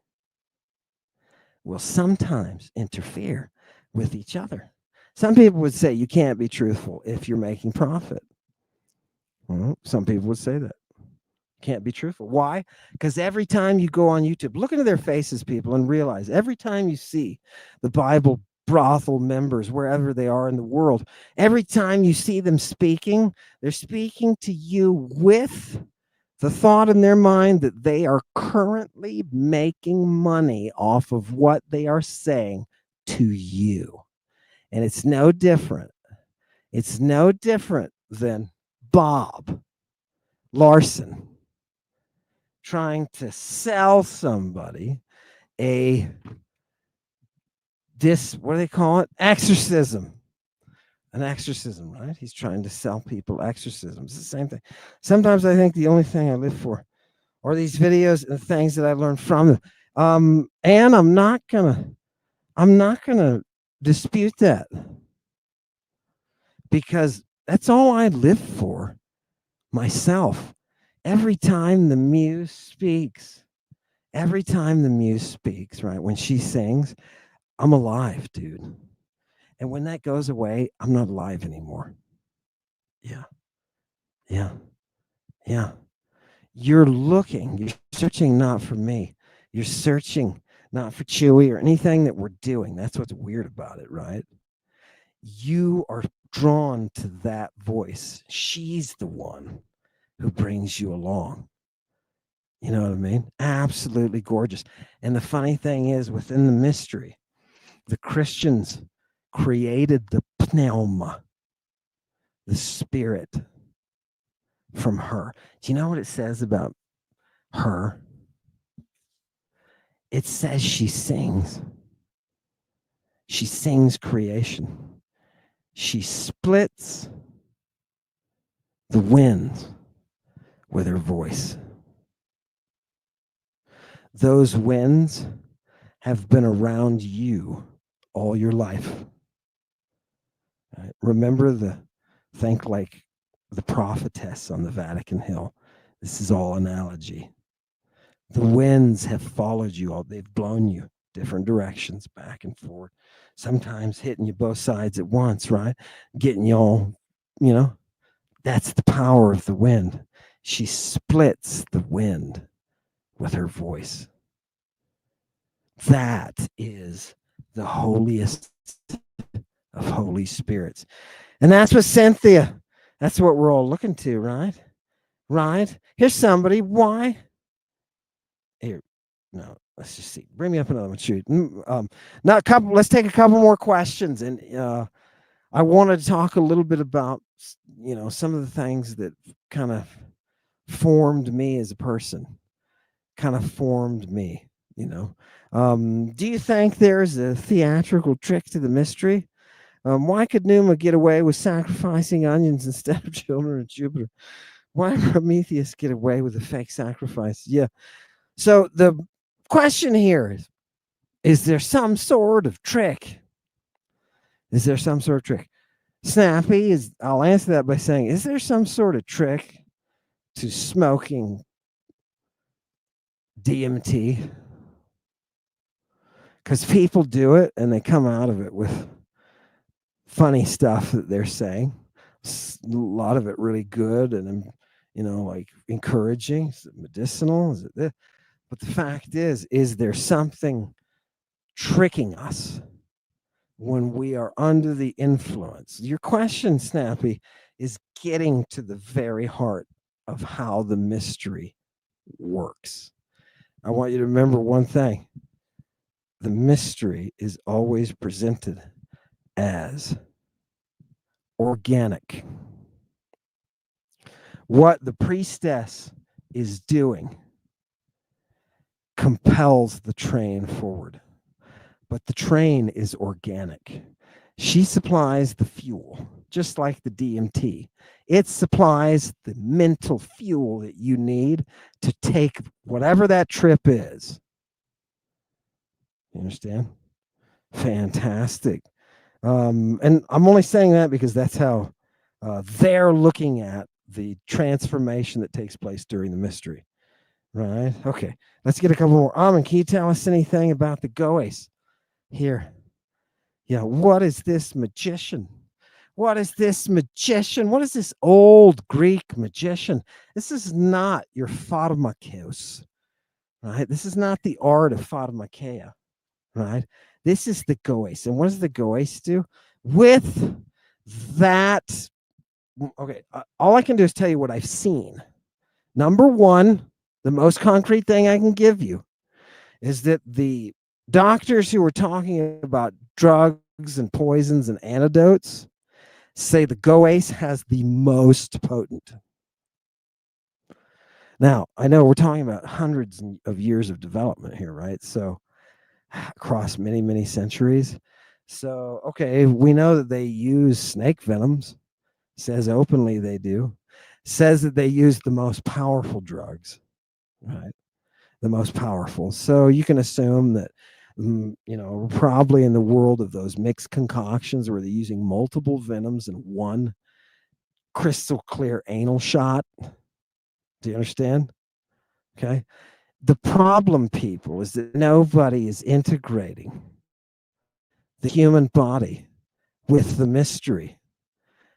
will sometimes interfere with each other. Some people would say you can't be truthful if you're making profit. Well, some people would say that. Can't be truthful. Why? Because every time you go on YouTube, look into their faces, people, and realize every time you see the Bible brothel members, wherever they are in the world, every time you see them speaking, they're speaking to you with the thought in their mind that they are currently making money off of what they are saying to you. And it's no different. It's no different than Bob Larson trying to sell somebody what do they call it? Exorcism. an exorcism, right? He's trying to sell people exorcisms. It's the same thing. Sometimes I think the only thing I live for are these videos and things that I learned from them. And I'm not gonna dispute that, because that's all I live for myself. Every time the muse speaks, right? When she sings, I'm alive, dude. And when that goes away, I'm not alive anymore. Yeah, yeah, yeah. You're searching not for me. You're searching not for Chewy or anything that we're doing. That's what's weird about it, right? You are drawn to that voice. She's the one who brings you along. You know what I mean? Absolutely gorgeous. And the funny thing is, within the mystery, the Christians created the pneuma, the spirit, from her. Do you know what it says about her? It says she sings. She sings creation. She splits the winds with her voice. Those winds have been around you all your life. Right? Remember think like the prophetess on the Vatican Hill. This is all analogy. The winds have followed you all. They've blown you different directions, back and forth, sometimes hitting you both sides at once, right? Getting you all, that's the power of the wind. She splits the wind with her voice. That is the holiest of Holy Spirits. And that's what Cynthia, that's what we're all looking to, right? Right? Here's somebody. Why? Here, no, let's just see. Bring me up another one. Shoot. Not a couple. Let's take a couple more questions. And I wanted to talk a little bit about, some of the things that kind of formed me as a person, do you think there's a theatrical trick to the mystery? Why could Numa get away with sacrificing onions instead of children of Jupiter? Why did Prometheus get away with a fake sacrifice? Yeah. So the question here is there some sort of trick? Is there some sort of trick? Snappy, I'll answer that by saying, is there some sort of trick to smoking DMT? Because people do it and they come out of it with funny stuff that they're saying. A lot of it really good and, like encouraging. Is it medicinal? Is it this? But the fact is there something tricking us when we are under the influence? Your question, Snappy, is getting to the very heart of how the mystery works. I want you to remember one thing. The mystery is always presented as organic. What the priestess is doing compels the train forward, but the train is organic. She supplies the fuel, just like the DMT. It supplies the mental fuel that you need to take whatever that trip is. You understand? Fantastic. And I'm only saying that because that's how they're looking at the transformation that takes place during the mystery. Right? Okay. Let's get a couple more. Ammon, can you tell us anything about the Goes here? Yeah. What is this magician? What is this magician? What is this old Greek magician? This is not your Pharmakos, right? This is not the art of Pharmakeia, right? This is the Goes. And what does the Goes do? With that, okay, all I can do is tell you what I've seen. Number one, the most concrete thing I can give you is that the doctors who were talking about drugs and poisons and antidotes say the Goes has the most potent. Now, I know we're talking about hundreds of years of development here, right? So across many, many centuries. So, okay, we know that they use snake venoms, says openly they do, says that they use the most powerful drugs, right? The most powerful. So you can assume that, probably in the world of those mixed concoctions where they're using multiple venoms in one crystal clear anal shot. Do you understand? Okay. The problem, people, is that nobody is integrating the human body with the mystery.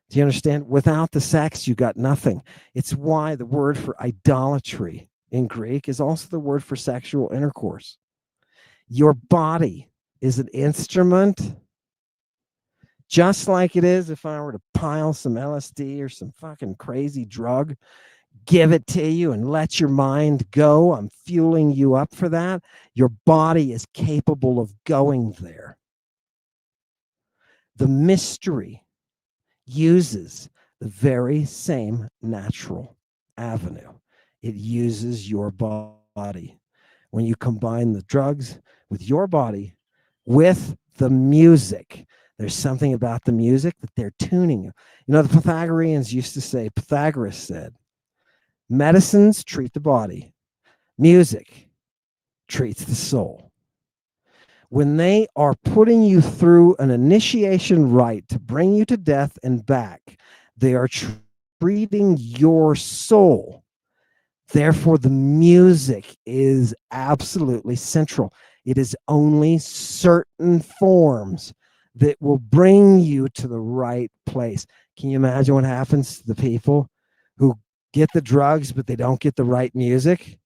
Do you understand? Without the sex, you got nothing. It's why the word for idolatry in Greek is also the word for sexual intercourse. Your body is an instrument, just like it is if I were to pile some LSD or some fucking crazy drug, give it to you and let your mind go. I'm fueling you up for that. Your body is capable of going there. The mystery uses the very same natural avenue. It uses your body. When you combine the drugs with your body, with the music, there's something about the music that they're tuning you. You know, the Pythagoreans used to say, Pythagoras said, medicines treat the body, music treats the soul. When they are putting you through an initiation rite to bring you to death and back, they are treating your soul. Therefore, the music is absolutely central. It is only certain forms that will bring you to the right place. Can you imagine what happens to the people who get the drugs, but they don't get the right music?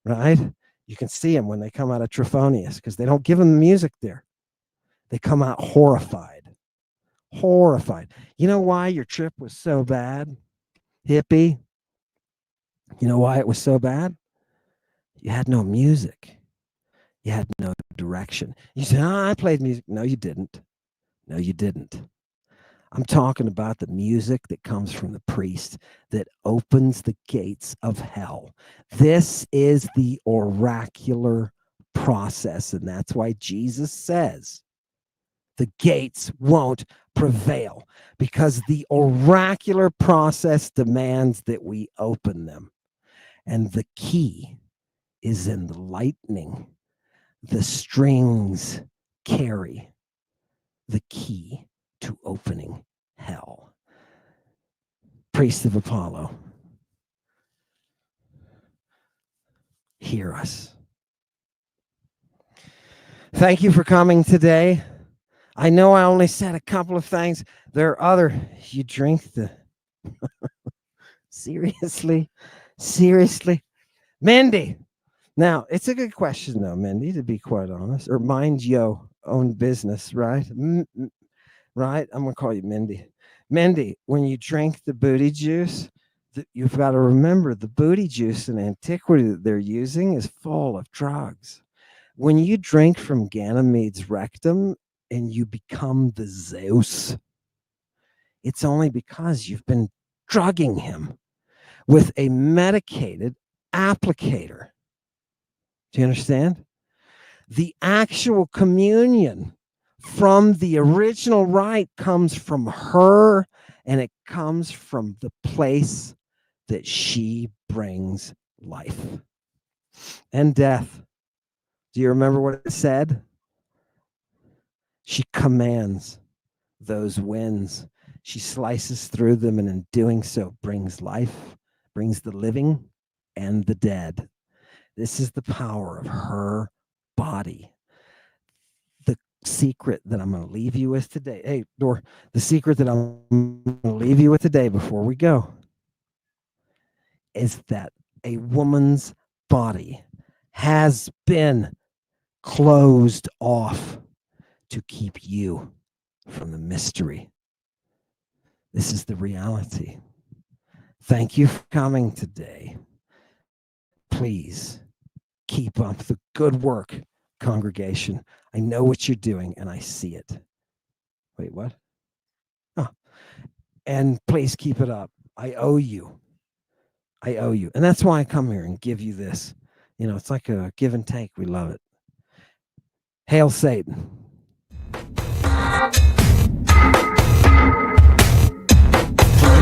Right? You can see them when they come out of Trophonius because they don't give them the music there. They come out horrified. Horrified. You know why your trip was so bad, hippie? You know why it was so bad? You had no music. You had no direction. You said, oh, I played music. No, you didn't. No, you didn't. I'm talking about the music that comes from the priest that opens the gates of hell. This is the oracular process, and that's why Jesus says the gates won't prevail, because the oracular process demands that we open them. And the key is in the lightning. The strings carry the key to opening hell. Priest of Apollo, hear us. Thank you for coming today. I know I only said a couple of things. There are other. You drink the. Seriously? Mindy. Now, it's a good question, though, Mindy, to be quite honest. Or mind your own business, right? Right? I'm going to call you Mindy. Mindy, when you drink the booty juice, you've got to remember the booty juice in antiquity that they're using is full of drugs. When you drink from Ganymede's rectum and you become the Zeus, it's only because you've been drugging him with a medicated applicator. Do you understand? The actual communion from the original rite comes from her, and it comes from the place that she brings life and death. Do you remember what it said? She commands those winds. She slices through them, and in doing so brings life, brings the living and the dead. This is the power of her body. The secret that I'm going to leave you with today. Hey, Dor, the secret that I'm going to leave you with today before we go is that a woman's body has been closed off to keep you from the mystery. This is the reality. Thank you for coming today. Please keep up the good work, congregation. I know what you're doing and I see it. Wait, what? Oh, and please keep it up. I owe you. And that's why I come here and give you this. You know, it's like a give and take. We love it. Hail Satan.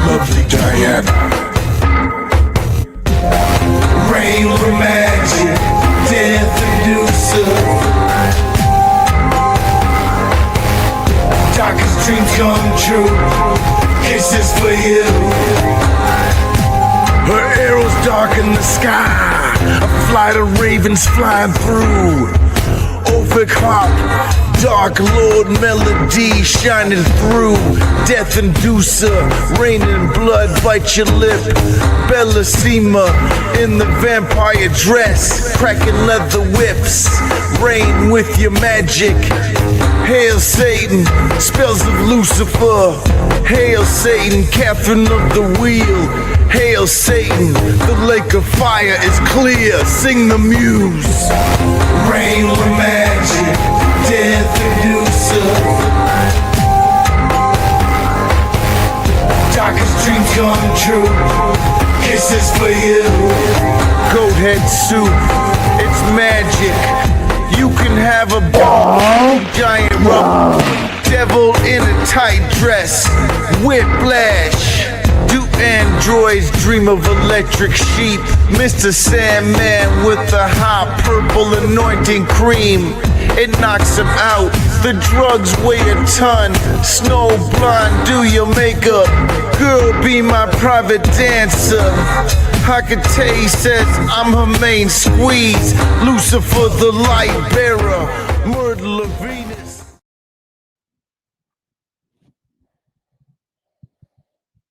Lovely Diana. Rain from magic, death inducer. Darkest dreams come true, kisses for you. Her arrows darken the sky, a flight of ravens flying through. Overclock, dark lord melody shining through. Death inducer, raining blood, bite your lip. Bellissima in the vampire dress, cracking leather whips. Rain with your magic. Hail Satan, spells of Lucifer. Hail Satan, Catherine of the wheel. Hail Satan, the lake of fire is clear. Sing the muse. Rain with magic, death inducer. Darkest dreams come true, kisses for you. Goat head soup, it's magic. You can have a giant rubber devil in a tight dress. Whiplash. Do androids dream of electric sheep? Mr. Sandman with the hot purple anointing cream. It knocks him out. The drugs weigh a ton. Snow blonde, do your makeup. Girl, be my private dancer. Hecate says I'm her main squeeze. Lucifer, the light bearer. Myrtle of Venus.